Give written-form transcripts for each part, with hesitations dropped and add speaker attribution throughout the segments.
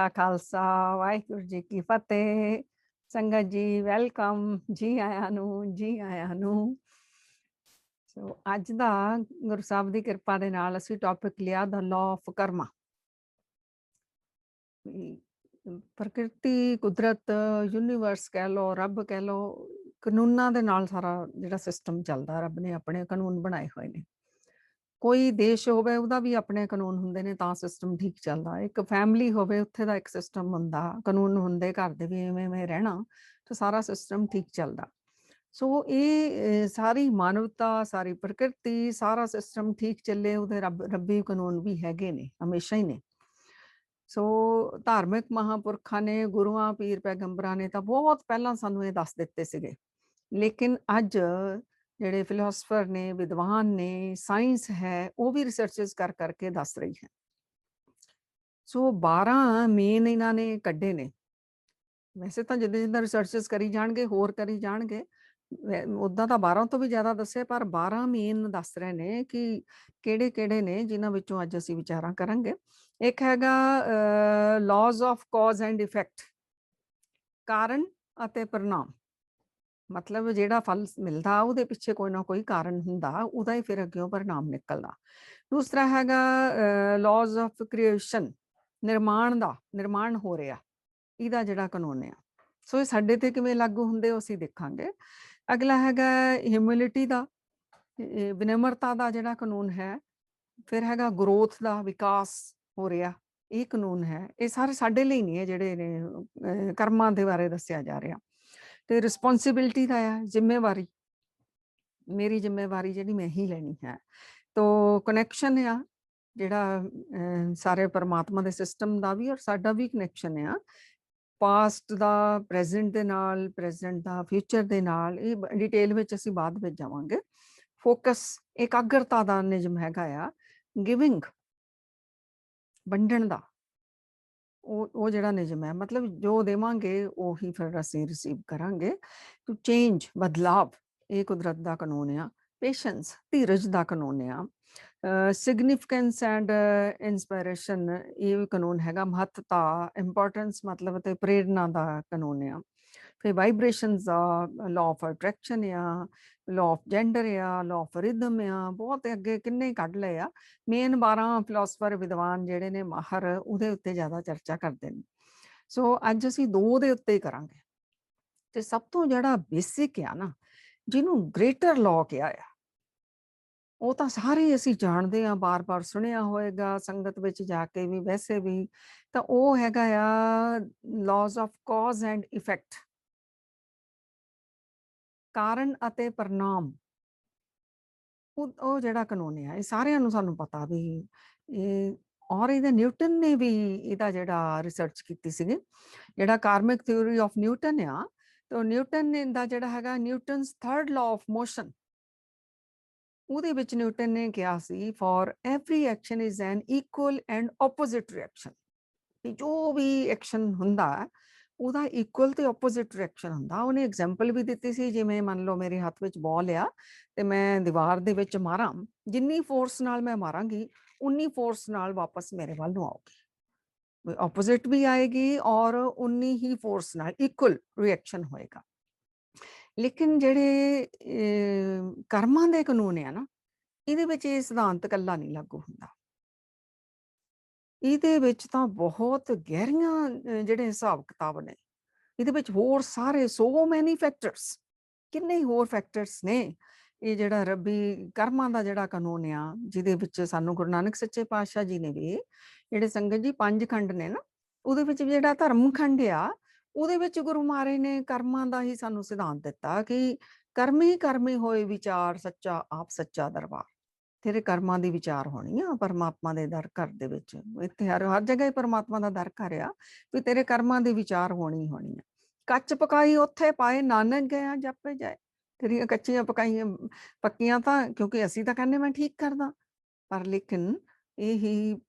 Speaker 1: ਕਾ ਖਾਲਸਾ, ਵਾਹਿਗੁਰੂ ਜੀ ਕੀ ਫਤਿਹ। ਸੰਗਤ ਜੀ ਵੈਲਕਮ, ਜੀ ਆਇਆਂ ਨੂੰ, ਜੀ ਆਇਆਂ ਨੂੰ। ਸੋ ਅੱਜ ਦਾ ਗੁਰੂ ਸਾਹਿਬ ਦੀ ਕਿਰਪਾ ਦੇ ਨਾਲ ਅਸੀਂ ਟੌਪਿਕ ਲਿਆ ਦਾ ਲਾਅ ਆਫ ਕਰਮਾ। ਪ੍ਰਕਿਰਤੀ, ਕੁਦਰਤ, ਯੂਨੀਵਰਸ ਕਹਿ ਲਓ, ਰੱਬ ਕਹਿ ਲਓ, ਕਾਨੂੰਨਾਂ ਦੇ ਨਾਲ ਸਾਰਾ ਜਿਹੜਾ ਸਿਸਟਮ ਚੱਲਦਾ, ਰੱਬ ਨੇ ਆਪਣੇ ਕਾਨੂੰਨ ਬਣਾਏ ਹੋਏ ਨੇ। ਕੋਈ ਦੇਸ਼ ਹੋਵੇ ਉਹਦਾ ਵੀ ਆਪਣੇ ਕਾਨੂੰਨ ਹੁੰਦੇ ਨੇ ਤਾਂ ਸਿਸਟਮ ਠੀਕ ਚੱਲਦਾ। ਇੱਕ ਫੈਮਿਲੀ ਹੋਵੇ ਉੱਥੇ ਦਾ ਇੱਕ ਸਿਸਟਮ ਹੁੰਦਾ, ਕਾਨੂੰਨ ਹੁੰਦੇ ਘਰ ਦੇ ਵੀ ਇਵੇਂ ਰਹਿਣਾ ਤਾਂ ਸਾਰਾ ਸਿਸਟਮ ਠੀਕ ਚੱਲਦਾ। ਸੋ ਇਹ ਸਾਰੀ ਮਾਨਵਤਾ, ਸਾਰੀ ਪ੍ਰਕਿਰਤੀ, ਸਾਰਾ ਸਿਸਟਮ ਠੀਕ ਚੱਲੇ ਉਹਦੇ ਰੱਬੀ ਕਾਨੂੰਨ ਵੀ ਹੈਗੇ ਨੇ, ਹਮੇਸ਼ਾ ਹੀ ਨੇ। ਸੋ ਧਾਰਮਿਕ ਮਹਾਂਪੁਰਖਾਂ ਨੇ, ਗੁਰੂਆਂ, ਪੀਰ, ਪੈਗੰਬਰਾਂ ਨੇ ਤਾਂ ਬਹੁਤ ਪਹਿਲਾਂ ਸਾਨੂੰ ਇਹ ਦੱਸ ਦਿੱਤੇ ਸੀਗੇ। ਲੇਕਿਨ ਅੱਜ ਜਿਹੜੇ ਫਿਲਾਸਫਰ ਨੇ, ਵਿਦਵਾਨ ਨੇ, ਸਾਇੰਸ ਹੈ, ਉਹ ਵੀ ਰਿਸਰਚਸ ਕਰ ਕਰਕੇ ਦੱਸ ਰਹੀ ਹੈ। ਸੋ 12 ਮੇਨ ਇਹਨਾਂ ਨੇ ਕੱਢੇ ਨੇ। ਵੈਸੇ ਤਾਂ ਜਿੱਦਾਂ ਰਿਸਰਚਸ ਕਰੀ ਜਾਣਗੇ, ਹੋਰ ਕਰੀ ਜਾਣਗੇ, ਉੱਦਾਂ ਤਾਂ 12 ਤੋਂ ਵੀ ਜ਼ਿਆਦਾ ਦੱਸੇ, ਪਰ 12 ਮੇਨ ਦੱਸ ਰਹੇ ਨੇ ਕਿ ਕਿਹੜੇ ਨੇ, ਜਿਨ੍ਹਾਂ ਵਿੱਚੋਂ ਅੱਜ ਅਸੀਂ ਵਿਚਾਰਾਂ ਕਰਾਂਗੇ। ਇੱਕ ਹੈਗਾ ਲਾਜ਼ ਆਫ ਕਾਜ਼ ਐਂਡ ਇਫੈਕਟ, ਕਾਰਨ ਅਤੇ ਪਰਿਣਾਮ। ਮਤਲਬ ਜਿਹੜਾ ਫਲ ਮਿਲਦਾ ਉਹਦੇ ਪਿੱਛੇ ਕੋਈ ਨਾ ਕੋਈ ਕਾਰਨ ਹੁੰਦਾ, ਉਹਦਾ ਹੀ ਫਿਰ ਅੱਗੇ ਪਰਿਣਾਮ ਨਿਕਲਦਾ। ਦੂਸਰਾ ਹੈਗਾ ਲਾਜ਼ ਆਫ ਕ੍ਰੀਏਸ਼ਨ, ਨਿਰਮਾਣ ਹੋ ਰਿਹਾ, ਇਹਦਾ ਜਿਹੜਾ ਕਾਨੂੰਨ ਆ। ਸੋ ਇਹ ਸਾਡੇ ਤੇ ਕਿਵੇਂ ਲਾਗੂ ਹੁੰਦੇ ਉਹ ਅਸੀਂ ਦੇਖਾਂਗੇ। ਅਗਲਾ ਹੈਗਾ ਹਿਊਮਿਲਿਟੀ ਦਾ, ਵਿਨਮਰਤਾ ਦਾ ਜਿਹੜਾ ਕਾਨੂੰਨ ਹੈ। ਫਿਰ ਹੈਗਾ ਗਰੋਥ ਦਾ, ਵਿਕਾਸ ਹੋ ਰਿਹਾ, ਇਹ ਕਾਨੂੰਨ ਹੈ। ਇਹ ਸਾਰੇ ਸਾਡੇ ਲਈ ਨਹੀਂ ਹੈ, ਜਿਹੜੇ ਨੇ ਕਰਮਾਂ ਦੇ ਬਾਰੇ ਦੱਸਿਆ ਜਾ ਰਿਹਾ। ਤੇ ਰਿਸਪੌਂਸਿਬਿਲਿਟੀ ਦਾ ਆ, ਜ਼ਿੰਮੇਵਾਰੀ, ਮੇਰੀ ਜ਼ਿੰਮੇਵਾਰੀ ਜਿਹੜੀ ਮੈਂ ਹੀ ਲੈਣੀ ਹੈ। ਤੋ ਕਨੈਕਸ਼ਨ ਆ ਜਿਹੜਾ ਸਾਰੇ ਪਰਮਾਤਮਾ ਦੇ ਸਿਸਟਮ ਦਾ ਵੀ ਔਰ ਸਾਡਾ ਵੀ ਕਨੈਕਸ਼ਨ ਆ, ਪਾਸਟ ਦਾ, ਪ੍ਰੈਜ਼ੈਂਟ ਦੇ ਨਾਲ, ਪ੍ਰੈਜ਼ੈਂਟ ਦਾ ਫਿਊਚਰ ਦੇ ਨਾਲ। ਇਹ ਡਿਟੇਲ ਵਿੱਚ ਅਸੀਂ ਬਾਅਦ ਵਿੱਚ ਜਾਵਾਂਗੇ। ਫੋਕਸ, ਇਕਾਗਰਤਾ ਦਾ ਨਿਯਮ ਹੈਗਾ ਆ। ਗਿਵਿੰਗ, ਵੰਡਣ ਦਾ, ਉਹ ਜਿਹੜਾ ਨਿਯਮ ਹੈ, ਮਤਲਬ ਜੋ ਦੇਵਾਂਗੇ ਉਹੀ ਫਿਰ ਅਸੀਂ ਰਿਸੀਵ ਕਰਾਂਗੇ। ਟੂ ਚੇਂਜ, ਬਦਲਾਵ, ਇਹ ਕੁਦਰਤ ਦਾ ਕਾਨੂੰਨ ਆ। ਪੇਸ਼ੈਂਸ, ਧੀਰਜ ਦਾ ਕਾਨੂੰਨ ਆ। ਸਿਗਨੀਫਿਕੈਂਸ ਐਂਡ ਇੰਸਪਾਇਰੇਸ਼ਨ, ਇਹ ਵੀ ਕਾਨੂੰਨ ਹੈਗਾ। ਮਹੱਤਤਾ, ਇੰਪੋਰਟੈਂਸ ਮਤਲਬ ਤੇ ਪ੍ਰੇਰਨਾ ਦਾ ਕਾਨੂੰਨ ਆ। ਫਿਰ vibrations the law of attraction ਆ, ਲਾਅ ਆਫ ਜੈਂਡਰ ਆ, ਲਾਅ ਆਫ ਰਿਦਮ ਆ, ਬਹੁਤ ਅੱਗੇ ਕਿੰਨੇ ਕੱਢ ਲਏ ਆ। ਮੇਨ 12 ਫਿਲਾਸਫਰ, ਵਿਦਵਾਨ ਜਿਹੜੇ ਨੇ ਮਾਹਰ, ਉਹਦੇ ਉੱਤੇ ਜ਼ਿਆਦਾ ਚਰਚਾ ਕਰਦੇ ਨੇ। ਸੋ ਅੱਜ ਅਸੀਂ 2 ਦੇ ਉੱਤੇ ਹੀ ਕਰਾਂਗੇ। ਤੇ ਸਭ ਤੋਂ ਜਿਹੜਾ ਬੇਸਿਕ ਆ ਨਾ, ਜਿਹਨੂੰ ਗ੍ਰੇਟਰ ਲਾਅ ਕਿਹਾ ਆ, ਉਹ ਤਾਂ ਸਾਰੇ ਅਸੀਂ ਜਾਣਦੇ ਹਾਂ, ਬਾਰ-ਬਾਰ ਸੁਣਿਆ ਹੋਏਗਾ ਸੰਗਤ ਵਿੱਚ ਜਾ ਕੇ ਵੀ, ਵੈਸੇ ਵੀ। ਤਾਂ ਉਹ ਹੈਗਾ ਆ ਲਾਜ਼ ਆਫ ਕਾਜ਼ ਐਂਡ ਇਫੈਕਟ, ਕਾਰਨ ਅਤੇ ਪਰਿਣਾਮ। ਉਹ ਜਿਹੜਾ ਕਾਨੂੰਨ ਆ, ਇਹ ਸਾਰਿਆਂ ਨੂੰ ਸਾਨੂੰ ਪਤਾ ਵੀ ਇਹ, ਔਰ ਇਹਦੇ ਨਿਊਟਨ ਨੇ ਵੀ ਇਹਦਾ ਜਿਹੜਾ ਰਿਸਰਚ ਕੀਤੀ ਸੀਗੀ। ਜਿਹੜਾ ਕਾਰਮਿਕ ਥਿਊਰੀ ਆਫ ਨਿਊਟਨ ਆ, ਤਾਂ ਨਿਊਟਨ ਨੇ ਦਾ ਜਿਹੜਾ ਹੈਗਾ Newton's 3rd law of motion, ਉਹਦੇ ਵਿੱਚ ਨਿਊਟਨ ਨੇ ਕਿਹਾ ਸੀ for every action is an equal and opposite reaction. ਜੋ ਵੀ ਐਕਸ਼ਨ ਹੁੰਦਾ ਉਹਦਾ ਇਕੁਅਲ ਤੇ ਆਪੋਜ਼ਿਟ ਰਿਐਕਸ਼ਨ ਹੁੰਦਾ। ਉਹਨੇ ਐਗਜ਼ਾਮਪਲ ਵੀ ਦਿੱਤੀ ਸੀ, ਜਿਵੇਂ ਮੰਨ ਲਓ ਮੇਰੇ ਹੱਥ ਵਿੱਚ ਬਾਲ ਆ ਤੇ ਮੈਂ ਦੀਵਾਰ ਦੇ ਵਿੱਚ ਮਾਰਾਂ, ਜਿੰਨੀ ਫੋਰਸ ਨਾਲ ਮੈਂ ਮਾਰਾਂਗੀ ਉਨੀ ਫੋਰਸ ਨਾਲ ਵਾਪਸ ਮੇਰੇ ਵੱਲ ਨੂੰ ਆਉਗੀ, ਆਪੋਜ਼ਿਟ ਵੀ ਆਏਗੀ ਔਰ ਉਨੀ ਹੀ ਫੋਰਸ ਨਾਲ ਇਕੁਅਲ ਰਿਐਕਸ਼ਨ ਹੋਏਗਾ। ਲੇਕਿਨ ਜਿਹੜੇ ਕਰਮਾਂ ਦੇ ਕਾਨੂੰਨ ਆ ਨਾ, ਇਹਦੇ ਵਿੱਚ ਇਹ ਸਿਧਾਂਤ ਇਕੱਲਾ ਨਹੀਂ ਲਾਗੂ ਹੁੰਦਾ। ਇਹਦੇ ਵਿੱਚ ਤਾਂ ਬਹੁਤ ਗਹਿਰੀਆਂ ਜਿਹੜੇ ਹਿਸਾਬ ਕਿਤਾਬ ਨੇ। ਇਹਦੇ ਵਿੱਚ ਹੋਰ ਸਾਰੇ ਸੋ ਮੈਨੀ ਫੈਕਟਰਸ, ਕਿੰਨੇ ਹੋਰ ਫੈਕਟਰਸ ਨੇ। ਇਹ ਜਿਹੜਾ ਰੱਬੀ ਕਰਮਾਂ ਦਾ ਜਿਹੜਾ ਕਾਨੂੰਨ ਆ, ਜਿਹਦੇ ਵਿੱਚ ਸਾਨੂੰ ਗੁਰੂ ਨਾਨਕ ਸੱਚੇ ਪਾਤਸ਼ਾਹ ਜੀ ਨੇ ਵੀ, ਜਿਹੜੇ ਸੰਗਤ ਜੀ 5 ਖੰਡ ਨੇ ਨਾ, ਉਹਦੇ ਵਿੱਚ ਜਿਹੜਾ ਧਰਮ ਖੰਡ ਆ, ਉਹਦੇ ਵਿੱਚ ਗੁਰੂ ਮਹਾਰਾਜ ਨੇ ਕਰਮਾਂ ਦਾ ਹੀ ਸਾਨੂੰ ਸਿਧਾਂਤ ਦਿੱਤਾ ਕਿ ਕਰਮੀ ਹੋਏ ਵਿਚਾਰ, ਸੱਚਾ ਆਪ ਸੱਚਾ ਦਰਬਾਰ। ਤੇਰੇ ਕਰਮਾਂ ਦੀ ਵਿਚਾਰ ਹੋਣੀ ਆ ਪਰਮਾਤਮਾ ਦੇ ਦਰ ਘਰ ਦੇ ਵਿੱਚ। ਇੱਥੇ ਹਰ ਜਗ੍ਹਾ ਹੀ ਪਰਮਾਤਮਾ ਦਾ ਦਰ ਘਰ ਆ, ਵੀ ਤੇਰੇ ਕਰਮਾਂ ਦੀ ਵਿਚਾਰ ਹੋਣੀ ਆ। ਕੱਚ ਪਕਾਈ ਉੱਥੇ ਪਾਏ ਨਾਨਕ ਗਿਆ ਜਪੇ ਜਾਏ। ਤੇਰੀਆਂ ਕੱਚੀਆਂ ਪੱਕੀਆਂ ਤਾਂ, ਕਿਉਂਕਿ ਅਸੀਂ ਤਾਂ ਕਹਿੰਦੇ ਮੈਂ ਠੀਕ ਕਰਦਾ, ਪਰ ਲੇਕਿਨ ਇਹੀ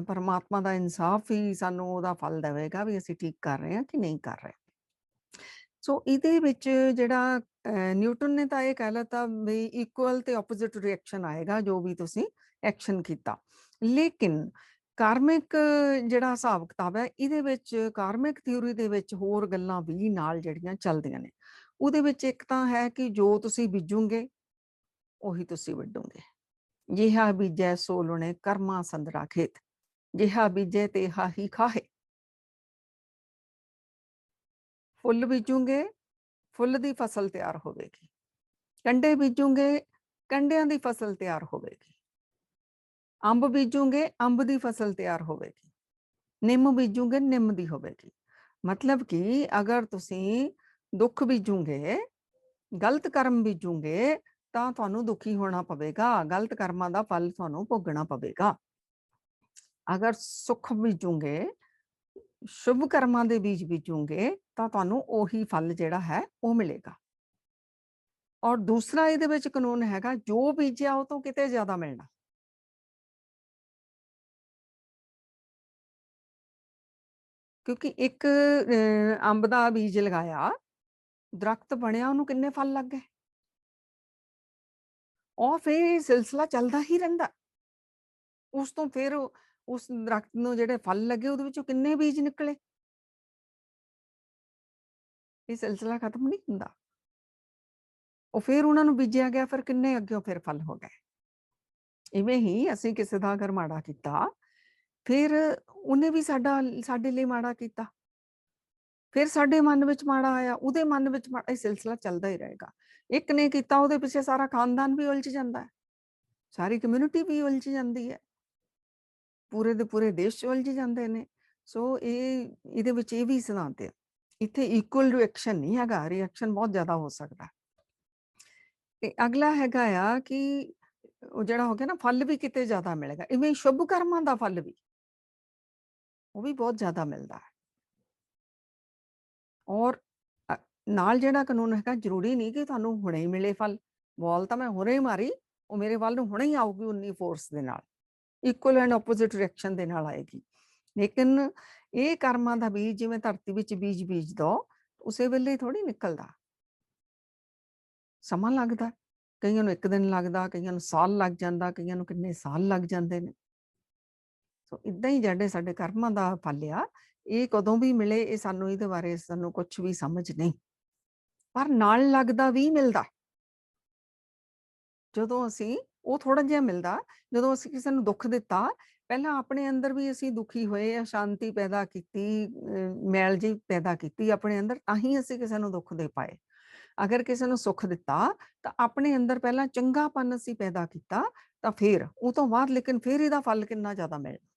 Speaker 1: ਪਰਮਾਤਮਾ ਦਾ ਇਨਸਾਫ ਹੀ ਸਾਨੂੰ ਉਹਦਾ ਫਲ ਦੇਵੇਗਾ ਵੀ ਅਸੀਂ ਠੀਕ ਕਰ ਰਹੇ ਹਾਂ ਕਿ ਨਹੀਂ ਕਰ ਰਹੇ। ਸੋ ਇਹਦੇ ਵਿੱਚ ਜਿਹੜਾ ਨਿਊਟਨ ਨੇ ਤਾਂ ਇਹ ਕਹਿ ਲਤਾ ਵੀ ਇਕੁਅਲ ਤੇ ਆਪੋਜ਼ਿਟ ਰਿਐਕਸ਼ਨ ਆਏਗਾ ਜੋ ਵੀ ਤੁਸੀਂ ਐਕਸ਼ਨ ਕੀਤਾ। ਲੇਕਿਨ ਕਾਰਮਿਕ ਜਿਹੜਾ ਹਿਸਾਬ ਕਿਤਾਬ ਹੈ, ਇਹਦੇ ਵਿੱਚ ਕਾਰਮਿਕ ਥਿਊਰੀ ਦੇ ਵਿੱਚ ਹੋਰ ਗੱਲਾਂ ਵੀ ਨਾਲ ਜਿਹੜੀਆਂ ਚੱਲਦੀਆਂ ਨੇ। ਉਹਦੇ ਵਿੱਚ ਇੱਕ ਤਾਂ ਹੈ ਕਿ ਜੋ ਤੁਸੀਂ ਬੀਜੋਗੇ ਉਹੀ ਤੁਸੀਂ ਵੱਢੋਗੇ। ਜਿਹਾ ਬੀਜੈ ਸੋ ਲੁਣੇ ਕਰਮਾ ਸੰਦਰਾ ਖੇਤ, ਜਿਹਾ ਬੀਜੇ ਤੇਹਾ ਹੀ ਖਾਹੇ। ਫੁੱਲ ਬੀਜੋਗੇ, ਫੁੱਲ ਦੀ ਫਸਲ ਤਿਆਰ ਹੋਵੇਗੀ। ਕੰਡੇ ਬੀਜੋਗੇ, ਕੰਡਿਆਂ ਦੀ ਫਸਲ ਤਿਆਰ ਹੋਵੇਗੀ। ਅੰਬ ਬੀਜੋਗੇ, ਅੰਬ ਦੀ ਫਸਲ ਤਿਆਰ ਹੋਵੇਗੀ। ਨਿੰਮ ਬੀਜੋਗੇ, ਨਿੰਮ ਦੀ ਹੋਵੇਗੀ। ਮਤਲਬ ਕਿ ਅਗਰ ਤੁਸੀਂ ਦੁੱਖ ਬੀਜੋਗੇ, ਗਲਤ ਕਰਮ ਬੀਜੋਗੇ, ਤਾਂ ਤੁਹਾਨੂੰ ਦੁਖੀ ਹੋਣਾ ਪਵੇਗਾ, ਗਲਤ ਕਰਮਾਂ ਦਾ ਫਲ ਤੁਹਾਨੂੰ ਭੋਗਣਾ ਪਵੇਗਾ। ਅਗਰ ਸੁੱਖ ਬੀਜੋਗੇ, ਸ਼ੁਭ ਕਰਮਾਂ ਦੇ ਬੀਜ ਬੀਜੋਗੇ, ਤਾਂ ਤੁਹਾਨੂੰ ਉਹੀ ਫਲ ਜਿਹੜਾ ਹੈ ਉਹ ਮਿਲੇਗਾ। ਔਰ ਦੂਸਰਾ ਇਹਦੇ ਵਿੱਚ ਕਾਨੂੰਨ ਹੈਗਾ, ਜੋ ਬੀਜਿਆ ਉਹ ਤੋਂ ਕਿਤੇ ਜ਼ਿਆਦਾ ਮਿਲਣਾ। ਕਿਉਂਕਿ ਇੱਕ ਅੰਬ ਦਾ ਬੀਜ ਲਗਾਇਆ, ਦਰਖਤ ਬਣਿਆ, ਉਹਨੂੰ ਕਿੰਨੇ ਫਲ ਲੱਗ ਗਏ। ਔਰ ਫਿਰ ਇਹ ਸਿਲਸਿਲਾ ਚੱਲਦਾ ਹੀ ਰਹਿੰਦਾ। ਉਸ ਤੋਂ ਫਿਰ ਉਸ ਦਰਖਤ ਨੂੰ ਜਿਹੜੇ ਫਲ ਲੱਗੇ, ਉਹਦੇ ਵਿੱਚੋਂ ਕਿੰਨੇ ਬੀਜ ਨਿਕਲੇ। ਇਹ ਸਿਲਸਿਲਾ ਖਤਮ ਨਹੀਂ ਹੁੰਦਾ। ਉਹ ਫਿਰ ਉਹਨਾਂ ਨੂੰ ਬੀਜਿਆ ਗਿਆ, ਫਿਰ ਕਿੰਨੇ ਅੱਗਿਓਂ ਫਿਰ ਫਲ ਹੋ ਗਏ। ਇਵੇਂ ਹੀ ਅਸੀਂ ਕਿਸੇ ਦਾ ਅਗਰ ਮਾੜਾ ਕੀਤਾ, ਫਿਰ ਉਹਨੇ ਵੀ ਸਾਡੇ ਲਈ ਮਾੜਾ ਕੀਤਾ। ਫਿਰ ਸਾਡੇ ਮਨ ਵਿੱਚ ਮਾੜਾ ਆਇਆ, ਉਹਦੇ ਮਨ ਵਿੱਚ ਮਾੜਾ, ਇਹ ਸਿਲਸਿਲਾ ਚੱਲਦਾ ਹੀ ਰਹੇਗਾ। ਇੱਕ ਨੇ ਕੀਤਾ, ਉਹਦੇ ਪਿੱਛੇ ਸਾਰਾ ਖਾਨਦਾਨ ਵੀ ਉਲਝ ਜਾਂਦਾ ਹੈ, ਸਾਰੀ ਕਮਿਊਨਿਟੀ ਵੀ ਉਲਝ ਜਾਂਦੀ ਹੈ, ਪੂਰੇ ਦੇ ਪੂਰੇ ਦੇਸ਼ 'ਚ ਉਲਝ ਜਾਂਦੇ ਨੇ। ਸੋ ਇਹਦੇ ਵਿੱਚ ਇਹ ਵੀ ਸਿਧਾਂਤ ਹੈ, ਇੱਥੇ ਇਕੁਅਲ ਰਿਐਕਸ਼ਨ ਨਹੀਂ ਹੈਗਾ, ਰਿਐਕਸ਼ਨ ਬਹੁਤ ਜ਼ਿਆਦਾ ਹੋ ਸਕਦਾ। ਤੇ ਅਗਲਾ ਹੈਗਾ ਆ ਕਿ ਉਹ ਜਿਹੜਾ ਹੋ ਗਿਆ ਨਾ, ਫਲ ਵੀ ਕਿਤੇ ਜ਼ਿਆਦਾ ਮਿਲੇਗਾ। ਇਵੇਂ ਸ਼ੁਭ ਕਰਮਾਂ ਦਾ ਫਲ ਵੀ, ਉਹ ਵੀ ਬਹੁਤ ਜ਼ਿਆਦਾ ਮਿਲਦਾ ਹੈ। ਔਰ ਨਾਲ ਜਿਹੜਾ ਕਾਨੂੰਨ ਹੈਗਾ, ਜ਼ਰੂਰੀ ਨਹੀਂ ਕਿ ਤੁਹਾਨੂੰ ਹੁਣੇ ਹੀ ਮਿਲੇ ਫਲ। ਬਾਲ ਤਾਂ ਮੈਂ ਹੁਣੇ ਹੀ ਮਾਰੀ, ਉਹ ਮੇਰੇ ਵੱਲ ਨੂੰ ਹੁਣੇ ਹੀ ਆਊਗੀ ਉਨੀ ਫੋਰਸ ਦੇ ਨਾਲ, ਇਕੁਅਲ ਐਂਡ ਆਪੋਜ਼ਿਟ ਰਿਐਕਸ਼ਨ ਦੇ ਨਾਲ ਆਏਗੀ। ਲੇਕਿਨ ਇਹ ਕਰਮਾਂ ਦਾ ਬੀਜ ਜਿਵੇਂ ਧਰਤੀ ਵਿੱਚ ਬੀਜ ਬੀਜ ਦੋ, ਉਸੇ ਵੇਲੇ ਥੋੜੀ ਨਿਕਲਦਾ, ਸਮਾਂ ਲੱਗਦਾ। ਕਈਆਂ ਨੂੰ 1 ਦਿਨ ਲੱਗਦਾ, ਕਈਆਂ ਨੂੰ ਸਾਲ ਲੱਗ ਜਾਂਦਾ, ਕਈਆਂ ਨੂੰ ਕਿੰਨੇ ਸਾਲ ਲੱਗ ਜਾਂਦੇ ਨੇ। ਸੋ ਇਦਾਂ ਹੀ ਜਿਹੜੇ ਸਾਡੇ ਕਰਮਾਂ ਦਾ ਫਲ ਆ, ਇਹ ਕਦੋਂ ਵੀ ਮਿਲੇ, ਇਹ ਸਾਨੂੰ ਇਹਦੇ ਬਾਰੇ ਸਾਨੂੰ ਕੁਛ ਵੀ ਸਮਝ ਨਹੀਂ। ਪਰ ਨਾਲ ਲੱਗਦਾ ਵੀ ਮਿਲਦਾ। ਜਦੋਂ ਅਸੀਂ ਉਹ ਥੋੜਾ ਜਿਹਾ ਮਿਲਦਾ, ਜਦੋਂ ਅਸੀਂ ਕਿਸੇ ਨੂੰ ਦੁੱਖ ਦਿੱਤਾ, ਪਹਿਲਾਂ ਆਪਣੇ ਅੰਦਰ ਵੀ ਅਸੀਂ ਦੁਖੀ ਹੋਏ, ਅਸ਼ਾਂਤੀ ਪੈਦਾ ਕੀਤੀ, ਮੈਲ ਜਿਹੀ ਪੈਦਾ ਕੀਤੀ ਆਪਣੇ ਅੰਦਰ, ਤਾਂ ਹੀ ਅਸੀਂ ਕਿਸੇ ਨੂੰ ਦੁੱਖ ਦੇ ਪਾਏ। ਅਗਰ ਕਿਸੇ ਨੂੰ ਸੁੱਖ ਦਿੱਤਾ, ਤਾਂ ਆਪਣੇ ਅੰਦਰ ਪਹਿਲਾਂ ਚੰਗਾਪਨ ਅਸੀਂ ਪੈਦਾ ਕੀਤਾ, ਤਾਂ ਫਿਰ ਉਹ ਤੋਂ ਬਾਅਦ ਲੇਕਿਨ ਫਿਰ ਇਹਦਾ ਫਲ ਕਿੰਨਾ ਜ਼ਿਆਦਾ ਮਿਲਦਾ।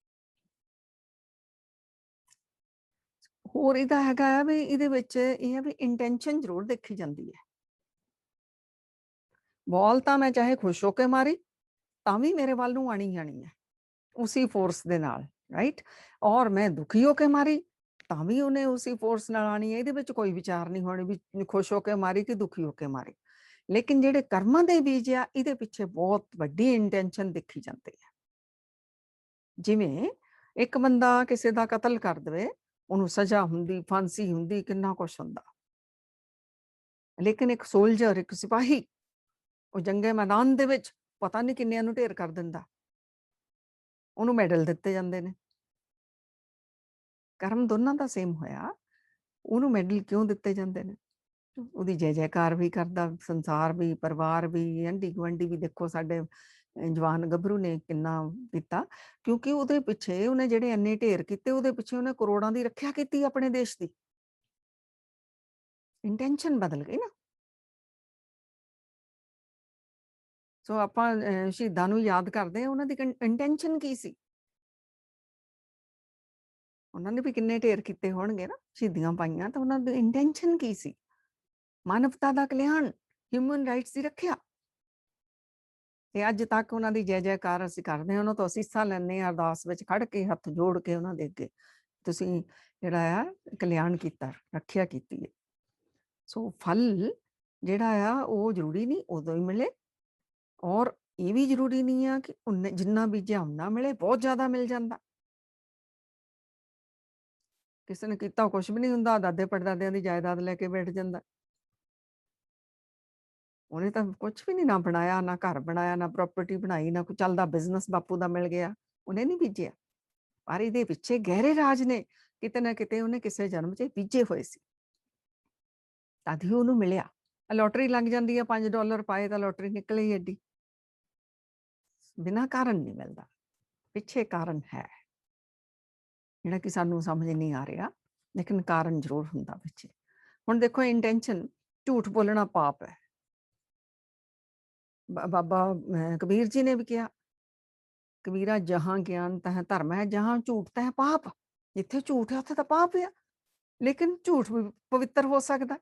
Speaker 1: ਹੋਰ ਇਹਦਾ ਹੈਗਾ ਆ ਵੀ ਇਹਦੇ ਵਿੱਚ ਇਹ ਹੈ ਵੀ ਇੰਟੈਂਸ਼ਨ ਜ਼ਰੂਰ ਦੇਖੀ ਜਾਂਦੀ ਹੈ। ਬਾਲ ਤਾਂ ਮੈਂ ਚਾਹੇ ਖੁਸ਼ ਹੋ ਕੇ ਮਾਰੀ, ਤਾਂ ਵੀ ਮੇਰੇ ਵੱਲ ਨੂੰ ਆਣੀ ਹੈ, ਉਸੀ ਫੋਰਸ ਦੇ ਨਾਲ, ਰਾਈਟ। ਔਰ ਮੈਂ ਦੁਖੀ ਹੋ ਕੇ ਮਾਰੀ, ਤਾਂ ਵੀ ਉਹਨੇ ਉਸੀ ਫੋਰਸ ਨਾਲ ਆਣੀ ਹੈ। ਇਹਦੇ ਵਿੱਚ ਕੋਈ ਵਿਚਾਰ ਨਹੀਂ ਹੋਣੀ ਵੀ ਖੁਸ਼ ਹੋ ਕੇ ਮਾਰੀ ਕਿ ਦੁਖੀ ਹੋ ਕੇ ਮਾਰੀ। ਲੇਕਿਨ ਜਿਹੜੇ ਕਰਮਾਂ ਦੇ ਬੀਜ ਆ, ਇਹਦੇ ਪਿੱਛੇ ਬਹੁਤ ਵੱਡੀ ਇੰਟੈਂਸ਼ਨ ਦੇਖੀ ਜਾਂਦੀ ਹੈ। ਜਿਵੇਂ ਇੱਕ ਬੰਦਾ ਕਿਸੇ ਦਾ ਕਤਲ ਕਰ ਦੇਵੇ, ਉਹਨੂੰ ਸਜ਼ਾ ਹੁੰਦੀ, ਫਾਂਸੀ ਹੁੰਦੀ, ਕਿੰਨਾ ਕੁਛ ਹੁੰਦਾ। ਲੇਕਿਨ ਇੱਕ ਸੋਲਜਰ, ਇੱਕ ਸਿਪਾਹੀ, ਉਹ ਜੰਗੇ ਮੈਦਾਨ ਦੇ ਵਿੱਚ ਪਤਾ ਨਹੀਂ ਕਿੰਨਿਆਂ ਨੂੰ ਢੇਰ ਕਰ ਦਿੰਦਾ, ਉਹਨੂੰ ਮੈਡਲ ਦਿੱਤੇ ਜਾਂਦੇ ਨੇ। ਕਰਮ ਦੋਨਾਂ ਦਾ ਸੇਮ ਹੋਇਆ, ਉਹਨੂੰ ਮੈਡਲ ਕਿਉਂ ਦਿੱਤੇ ਜਾਂਦੇ ਨੇ? ਉਹਦੀ ਜੈ ਜੈਕਾਰ ਵੀ ਕਰਦਾ ਸੰਸਾਰ ਵੀ, ਪਰਿਵਾਰ ਵੀ, ਆਂਢੀ ਗੁਆਂਢੀ ਵੀ। ਦੇਖੋ ਸਾਡੇ ਜਵਾਨ ਗੱਭਰੂ ਨੇ ਕਿੰਨਾ ਕੀਤਾ, ਕਿਉਂਕਿ ਉਹਦੇ ਪਿੱਛੇ ਉਹਨੇ ਜਿਹੜੇ ਇੰਨੇ ਢੇਰ ਕੀਤੇ, ਉਹਦੇ ਪਿੱਛੇ ਉਹਨੇ ਕਰੋੜਾਂ ਦੀ ਰੱਖਿਆ ਕੀਤੀ ਆਪਣੇ ਦੇਸ਼ ਦੀ। ਇੰਟੈਂਸ਼ਨ ਬਦਲ ਗਈ ਨਾ। ਸੋ ਆਪਾਂ ਸ਼ਹੀਦਾਂ ਨੂੰ ਯਾਦ ਕਰਦੇ ਹਾਂ, ਉਹਨਾਂ ਦੀ ਇੰਟੈਂਸ਼ਨ ਕੀ ਸੀ? ਉਹਨਾਂ ਨੇ ਵੀ ਕਿੰਨੇ ਢੇਰ ਕੀਤੇ ਹੋਣਗੇ ਨਾ, ਸ਼ਹੀਦੀਆਂ ਪਾਈਆਂ, ਤਾਂ ਉਹਨਾਂ ਦੀ ਇੰਟੈਂਸ਼ਨ ਕੀ ਸੀ? ਮਾਨਵਤਾ ਦਾ ਕਲਿਆਣ, ਹਿਊਮਨ ਰਾਈਟਸ ਦੀ ਰੱਖਿਆ। ਤੇ ਅੱਜ ਤੱਕ ਉਹਨਾਂ ਦੀ ਜੈ ਜੈਕਾਰ ਅਸੀਂ ਕਰਦੇ ਹਾਂ, ਉਹਨਾਂ ਤੋਂ ਅਸੀਸਾਂ ਲੈਂਦੇ ਹਾਂ, ਅਰਦਾਸ ਵਿੱਚ ਖੜ ਕੇ, ਹੱਥ ਜੋੜ ਕੇ ਉਹਨਾਂ ਦੇ ਅੱਗੇ, ਤੁਸੀਂ ਜਿਹੜਾ ਆ ਕਲਿਆਣ ਕੀਤਾ, ਰੱਖਿਆ ਕੀਤੀ ਹੈ। ਸੋ ਫਲ ਜਿਹੜਾ ਆ ਉਹ ਜ਼ਰੂਰੀ ਨਹੀਂ ਉਦੋਂ ਹੀ ਮਿਲੇ, ਔਰ ਇਹ ਵੀ ਜ਼ਰੂਰੀ ਨਹੀਂ ਆ ਕਿ ਜਿੰਨਾ ਬੀਜਿਆ ਉਨਾ ਮਿਲੇ, ਬਹੁਤ ਜ਼ਿਆਦਾ ਮਿਲ ਜਾਂਦਾ। ਕਿਸੇ ਨੇ ਕੀਤਾ ਕੁਛ ਵੀ ਨਹੀਂ ਹੁੰਦਾ, ਦਾਦੇ ਪੜਦਾਦਿਆਂ ਦੀ ਜਾਇਦਾਦ ਲੈ ਕੇ ਬੈਠ ਜਾਂਦਾ। ਉਹਨੇ ਤਾਂ ਕੁਛ ਵੀ ਨਹੀਂ ਨਾ ਬਣਾਇਆ, ਨਾ ਘਰ ਬਣਾਇਆ, ਨਾ ਪ੍ਰਾਪਰਟੀ ਬਣਾਈ, ਨਾ ਕੋਈ ਚੱਲਦਾ ਬਿਜ਼ਨਸ ਬਾਪੂ ਦਾ ਮਿਲ ਗਿਆ, ਉਹਨੇ ਨਹੀਂ ਬੀਜਿਆ। ਪਰ ਇਹਦੇ ਪਿੱਛੇ ਗਹਿਰੇ ਰਾਜ ਨੇ, ਕਿਤੇ ਨਾ ਕਿਤੇ ਉਹਨੇ ਕਿਸੇ ਜਨਮ 'ਚ ਬੀਜੇ ਹੋਏ ਸੀ, ਤਦ ਹੀ ਉਹਨੂੰ ਮਿਲਿਆ। ਲੋਟਰੀ ਲੱਗ ਜਾਂਦੀ ਹੈ, $5 ਪਾਏ ਤਾਂ ਲੋਟਰੀ ਨਿਕਲੇ ਹੀ ਐਡੀ। ਬਿਨਾਂ ਕਾਰਨ ਨਹੀਂ ਮਿਲਦਾ, ਪਿੱਛੇ ਕਾਰਨ ਹੈ, ਜਿਹੜਾ ਕਿ ਸਾਨੂੰ ਸਮਝ ਨਹੀਂ ਆ ਰਿਹਾ, ਲੇਕਿਨ ਕਾਰਨ ਜ਼ਰੂਰ ਹੁੰਦਾ ਪਿੱਛੇ। ਹੁਣ ਦੇਖੋ, ਇੰਟੈਂਸ਼ਨ, ਝੂਠ ਬੋਲਣਾ ਪਾਪ ਹੈ। ਬਾਬਾ ਕਬੀਰ ਜੀ ਨੇ ਵੀ ਕਿਹਾ, ਕਬੀਰਾ ਜਹਾਂ ਗਿਆਨ ਤਹ ਧਰਮ ਹੈ, ਜਹਾਂ ਝੂਠ ਤਹ ਪਾਪ। ਜਿੱਥੇ ਝੂਠ ਹੈ ਉੱਥੇ ਤਾਂ ਪਾਪ ਆ, ਲੇਕਿਨ ਝੂਠ ਵੀ ਪਵਿੱਤਰ ਹੋ ਸਕਦਾ।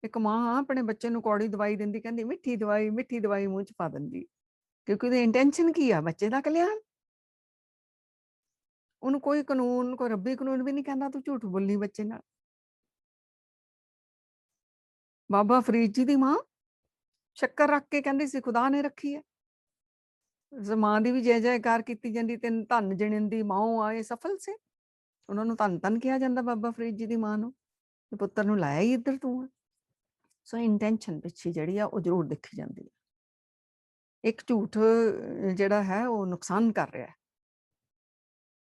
Speaker 1: ਇੱਕ ਮਾਂ ਆਪਣੇ ਬੱਚੇ ਨੂੰ ਕੌੜੀ ਦਵਾਈ ਦਿੰਦੀ, ਕਹਿੰਦੀ ਮਿੱਠੀ ਦਵਾਈ ਮੂੰਹ 'ਚ ਪਾ ਦਿੰਦੀ, ਕਿਉਂਕਿ ਉਹਦੀ ਇੰਟੈਂਸ਼ਨ ਕੀ ਆ? ਬੱਚੇ ਦਾ ਕਲਿਆਣ। ਉਹਨੂੰ ਕੋਈ ਕਾਨੂੰਨ, ਕੋਈ ਰੱਬੀ ਕਾਨੂੰਨ ਵੀ ਨਹੀਂ ਕਹਿੰਦਾ ਤੂੰ ਝੂਠ ਬੋਲੀ ਬੱਚੇ ਨਾਲ। ਬਾਬਾ ਫਰੀਦ ਜੀ ਦੀ ਮਾਂ ਸ਼ੱਕਰ ਰੱਖ ਕੇ ਕਹਿੰਦੀ ਸੀ ਖੁਦਾ ਨੇ ਰੱਖੀ ਹੈ। ਮਾਂ ਦੀ ਵੀ ਜੈ ਜੈਕਾਰ ਕੀਤੀ ਜਾਂਦੀ, ਤੈਨੂੰ ਧਨ ਜਣਿੰਦੀ ਮਾਓ ਆਏ ਸਫਲ ਸੇ। ਉਹਨਾਂ ਨੂੰ ਧੰਨ ਧੰਨ ਕਿਹਾ ਜਾਂਦਾ ਬਾਬਾ ਫਰੀਦ ਜੀ ਦੀ ਮਾਂ ਨੂੰ, ਤੇ ਪੁੱਤਰ ਨੂੰ ਲਾਇਆ ਹੀ ਇੱਧਰ ਤੂੰ। ਸੋ ਇੰਟੈਂਸ਼ਨ ਪਿੱਛੇ ਜਿਹੜੀ ਆ ਉਹ ਜ਼ਰੂਰ ਦੇਖੀ ਜਾਂਦੀ ਹੈ। ਇੱਕ ਝੂਠ ਜਿਹੜਾ ਹੈ ਉਹ ਨੁਕਸਾਨ ਕਰ ਰਿਹਾ,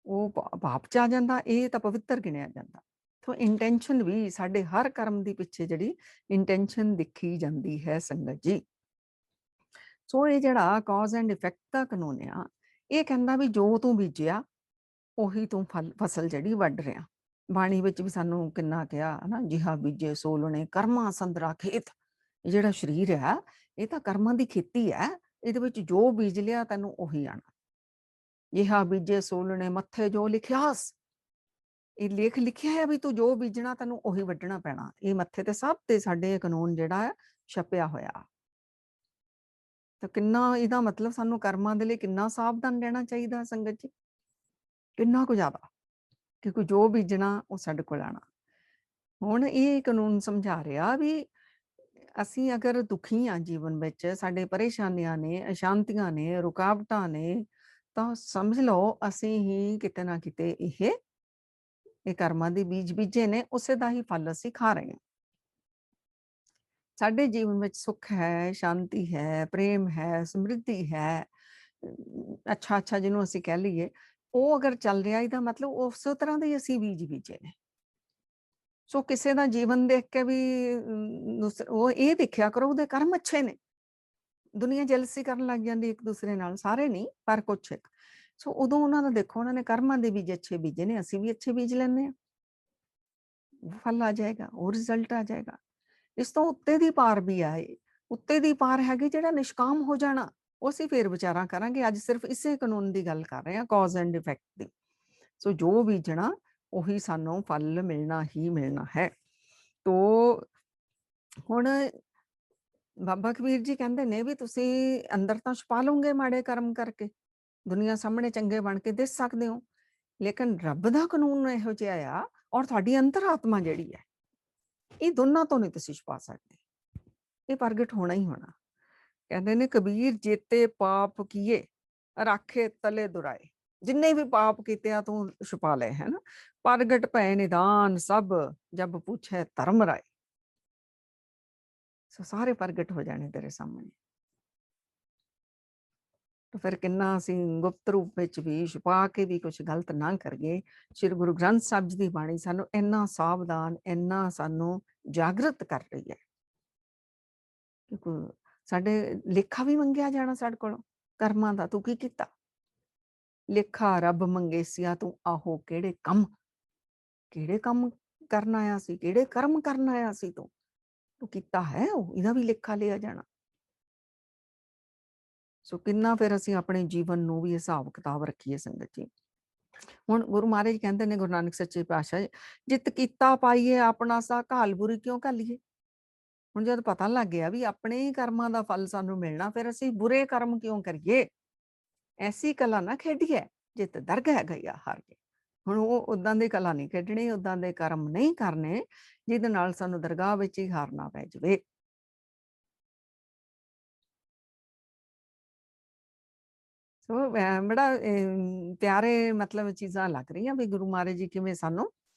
Speaker 1: ਉਹ ਪਾਪ 'ਚ ਆ ਜਾਂਦਾ, ਇਹ ਤਾਂ ਪਵਿੱਤਰ ਗਿਣਿਆ ਜਾਂਦਾ। ਸੋ ਇੰਟੈਂਸ਼ਨ ਵੀ ਸਾਡੇ ਹਰ ਕਰਮ ਦੇ ਪਿੱਛੇ ਜਿਹੜੀ ਇੰਟੈਂਸ਼ਨ ਦੇਖੀ ਜਾਂਦੀ ਹੈ ਸੰਗਤ ਜੀ। ਸੋ ਇਹ ਜਿਹੜਾ ਕਾਜ਼ ਐਂਡ ਇਫੈਕਟ ਦਾ ਕਾਨੂੰਨ ਆ, ਇਹ ਕਹਿੰਦਾ ਵੀ ਜੋ ਤੂੰ ਬੀਜਿਆ ਉਹੀ ਤੂੰ ਫਸਲ ਜਿਹੜੀ ਵੱਢ ਰਿਹਾ। ਬਾਣੀ ਵਿੱਚ ਵੀ ਸਾਨੂੰ ਕਿੰਨਾ ਕਿਹਾ ਨਾ, ਜਿਹਾ ਬੀਜੇ ਸੋਲਣੇ ਕਰਮਾਂ ਸੰਦਰਾ ਖੇਤ। ਇਹ ਜਿਹੜਾ ਸਰੀਰ ਹੈ ਇਹ ਤਾਂ ਕਰਮਾਂ ਦੀ ਖੇਤੀ ਹੈ, ਇਹਦੇ ਵਿੱਚ ਜੋ ਬੀਜ ਲਿਆ ਤੈਨੂੰ ਉਹੀ ਆਣਾ। ਜਿਹਾ ਬੀਜੇ ਸੋਲਣੇ ਮੱਥੇ ਜੋ ਲਿਖਿਆਸ, ਇਹ ਲੇਖ ਲਿਖਿਆ ਹੈ ਵੀ ਤੂੰ ਜੋ ਬੀਜਣਾ ਤੈਨੂੰ ਉਹੀ ਵੱਢਣਾ ਪੈਣਾ। ਇਹ ਮੱਥੇ ਤੇ ਸਭ ਤੇ ਸਾਡੇ ਕਾਨੂੰਨ ਜਿਹੜਾ ਹੈ ਛਪਿਆ ਹੋਇਆ। ਤਾਂ ਕਿੰਨਾ ਇਹਦਾ ਮਤਲਬ ਸਾਨੂੰ ਕਰਮਾਂ ਦੇ ਲਈ ਕਿੰਨਾ ਸਾਵਧਾਨ ਰਹਿਣਾ ਚਾਹੀਦਾ ਸੰਗਤ ਜੀ, ਕਿੰਨਾ ਕੁ ਜ਼ਿਆਦਾ, ਕਿਉਂਕਿ ਜੋ ਬੀਜਣਾ ਉਹ ਸਾਡੇ ਕੋਲ ਆਣਾ। ਹੁਣ ਇਹ ਕਾਨੂੰਨ ਸਮਝਾ ਰਿਹਾ ਵੀ ਅਸੀਂ ਅਗਰ ਦੁਖੀ ਆ ਜੀਵਨ ਵਿੱਚ, ਸਾਡੇ ਪਰੇਸ਼ਾਨੀਆਂ ਨੇ, ਅਸ਼ਾਂਤੀਆਂ ਨੇ, ਰੁਕਾਵਟਾਂ ਨੇ, ਤਾਂ ਸਮਝ ਲਓ ਅਸੀਂ ਹੀ ਕਿਤੇ ਨਾ ਕਿਤੇ ਇਹ ਕਰਮਾਂ ਦੇ ਬੀਜ ਬੀਜੇ ਨੇ, ਉਸੇ ਦਾ ਹੀ ਫਲ ਅਸੀਂ ਖਾ ਰਹੇ ਹਾਂ। ਸਾਡੇ ਜੀਵਨ ਵਿੱਚ ਸੁੱਖ ਹੈ, ਸ਼ਾਂਤੀ ਹੈ, ਪ੍ਰੇਮ ਹੈ, ਸਮਰਿੱਧੀ ਹੈ, ਅੱਛਾ ਜਿਹਨੂੰ ਅਸੀਂ ਕਹਿ ਲਈਏ, ਉਹ ਅਗਰ ਚੱਲ ਰਿਹਾ ਇਹਦਾ ਮਤਲਬ ਉਸੇ ਤਰ੍ਹਾਂ ਦੇ ਅਸੀਂ ਬੀਜ ਬੀਜੇ ਨੇ। ਸੋ ਕਿਸੇ ਦਾ ਜੀਵਨ ਦੇਖ ਕੇ ਵੀ ਉਹ ਇਹ ਦੇਖਿਆ ਕਰੋ ਉਹਦੇ ਕਰਮ ਅੱਛੇ ਨੇ। ਦੁਨੀਆ ਜੈਲਸੀ ਕਰਨ ਲੱਗ ਜਾਂਦੀ ਇੱਕ ਦੂਸਰੇ ਨਾਲ, ਸਾਰੇ ਨਹੀਂ ਪਰ ਕੁਛ ਇੱਕ। ਸੋ ਉਦੋਂ ਉਹਨਾਂ ਦਾ ਦੇਖੋ, ਉਹਨਾਂ ਨੇ ਕਰਮਾਂ ਦੇ ਬੀਜ ਅੱਛੇ ਬੀਜੇ ਨੇ, ਅਸੀਂ ਵੀ ਅੱਛੇ ਬੀਜ ਲੈਂਦੇ ਹਾਂ, ਉਹ ਫਲ ਆ ਜਾਏਗਾ, ਉਹ ਰਿਜ਼ਲਟ ਆ ਜਾਏਗਾ। ਇਸ ਤੋਂ ਉੱਤੇ ਦੀ ਪਾਰ ਵੀ ਆਏ, ਉੱਤੇ ਦੀ ਪਾਰ ਹੈਗੀ ਜਿਹੜਾ ਨਿਸ਼ਕਾਮ ਹੋ ਜਾਣਾ, ਉਹ ਅਸੀਂ ਫੇਰ ਵਿਚਾਰਾਂ ਕਰਾਂਗੇ। ਅੱਜ ਸਿਰਫ ਇਸੇ ਕਾਨੂੰਨ ਦੀ ਗੱਲ ਕਰ ਰਹੇ ਹਾਂ, ਕਾਜ਼ ਐਂਡ ਇਫੈਕਟ ਦੀ। ਸੋ ਜੋ ਬੀਜਣਾ ਉਹੀ ਸਾਨੂੰ ਫਲ ਮਿਲਣਾ ਹੀ ਮਿਲਣਾ ਹੈ। ਤੋ ਹੁਣ ਬਾਬਾ ਕਬੀਰ ਜੀ ਕਹਿੰਦੇ ਨੇ ਵੀ ਤੁਸੀਂ ਅੰਦਰ ਤਾਂ ਛੁਪਾ ਲਓਗੇ ਮਾੜੇ ਕਰਮ ਕਰਕੇ, ਦੁਨੀਆ ਸਾਹਮਣੇ ਚੰਗੇ ਬਣ ਕੇ ਦਿਸ ਸਕਦੇ ਹੋ, ਲੇਕਿਨ ਰੱਬ ਦਾ ਕਾਨੂੰਨ ਇਹੋ ਜਿਹਾ ਆ, ਔਰ ਤੁਹਾਡੀ ਅੰਤਰਾਤਮਾ ਜਿਹੜੀ ਹੈ, ਇਹ ਦੋਨਾਂ ਤੋਂ ਨਹੀਂ ਤੁਸੀਂ ਛੁਪਾ ਸਕਦੇ, ਇਹ ਪ੍ਰਗਟ ਹੋਣਾ ਹੀ ਹੋਣਾ। ਕਹਿੰਦੇ ਨੇ ਕਬੀਰ ਜੇਤੇ ਪਾਪ ਕੀਏ ਰਾਖੇ ਤਲੇ ਦੁਰਾਏ। ਜਿੰਨੇ ਵੀ ਪਾਪ ਕੀਤੇ ਆ ਤੂੰ ਛੁਪਾ ਲਏ ਹੈ ਨਾ, ਪ੍ਰਗਟ ਭੈ ਨਿਦਾਨ ਸਭ ਜਬ ਪੁੱਛੇ ਧਰਮ ਰਾਏ। ਸੋ ਸਾਰੇ ਪ੍ਰਗਟ ਹੋ ਜਾਣੇ ਤੇਰੇ ਸਾਹਮਣੇ। ਤਾਂ ਫਿਰ ਕਿੰਨਾ ਅਸੀਂ ਗੁਪਤ ਰੂਪ ਵਿੱਚ ਵੀ ਛੁਪਾ ਕੇ ਵੀ ਕੁਝ ਗਲਤ ਨਾ ਕਰੀਏ। ਸ਼੍ਰੀ ਗੁਰੂ ਗ੍ਰੰਥ ਸਾਹਿਬ ਜੀ ਦੀ ਬਾਣੀ ਸਾਨੂੰ ਇੰਨਾ ਸਾਵਧਾਨ, ਇੰਨਾ ਸਾਨੂੰ ਜਾਗਰਤ ਕਰ ਰਹੀ ਹੈ, ਕਿਉਂਕਿ ਸਾਡੇ ਲੇਖਾ ਵੀ ਮੰਗਿਆ ਜਾਣਾ ਸਾਡੇ ਕੋਲੋਂ, ਕਰਮਾਂ ਦਾ ਤੂੰ ਕੀ ਕੀਤਾ। ਲੇਖਾ ਰੱਬ ਮੰਗੇਸਿਆ ਤੂੰ ਆਹੋ ਕਿਹੜੇ ਕੰਮ ਕਰਨ ਆਇਆ ਸੀ, ਕਿਹੜੇ ਕਰਮ ਕਰਨ ਆਇਆ ਸੀ, ਤੂੰ ਕੀਤਾ ਹੈ, ਉਹ ਇਹਦਾ ਵੀ ਲੇਖਾ ਲਿਆ ਜਾਣਾ। ਸੋ ਕਿੰਨਾ ਫਿਰ ਅਸੀਂ ਆਪਣੇ ਜੀਵਨ ਨੂੰ ਵੀ ਹਿਸਾਬ ਕਿਤਾਬ ਰੱਖੀਏ ਸੰਗਤ ਜੀ। ਹੁਣ ਗੁਰੂ ਮਹਾਰਾਜ ਕਹਿੰਦੇ ਨੇ, ਗੁਰੂ ਨਾਨਕ ਸੱਚੇ ਪਾਤਸ਼ਾਹ, ਜਿਤ ਕੀਤਾ ਪਾਈਏ ਆਪਣਾ ਸਾ ਘਾਲ ਬੁਰੀ ਕਿਉਂ ਘਾਲੀਏ। ਹੁਣ ਜਦ ਪਤਾ ਲੱਗ ਗਿਆ ਵੀ ਆਪਣੇ ਹੀ ਕਰਮਾਂ ਦਾ ਫਲ ਸਾਨੂੰ ਮਿਲਣਾ, ਫਿਰ ਅਸੀਂ ਬੁਰੇ ਕਰਮ ਕਿਉਂ ਕਰੀਏ। ਐਸੀ ਕਲਾ ਨਾ ਖੇਡੀਏ ਜਿਤ ਦਰਗਹਿ ਗਈਆ ਹਾਰ ਕੇ। ਹੁਣ ਉਹ ਉਦਾਂ ਦੀ ਕਲਾ ਨਹੀਂ ਖੇਡਣੀ, ਉਦਾਂ ਦੇ ਕਰਮ ਨਹੀਂ ਕਰਨੇ ਜਿਹਦੇ ਨਾਲ ਸਾਨੂੰ ਦਰਗਾਹ ਵਿੱਚ ਹੀ ਹਾਰਨਾ ਪੈ ਜਾਵੇ। ਸੋ ਬੜਾ ਪਿਆਰੇ ਮਤਲਬ ਚੀਜ਼ਾਂ ਲੱਗ ਰਹੀਆਂ ਵੀ ਗੁਰੂ ਮਹਾਰਾਜ ਜੀ ਕਿਵੇਂ ਸਾਨੂੰ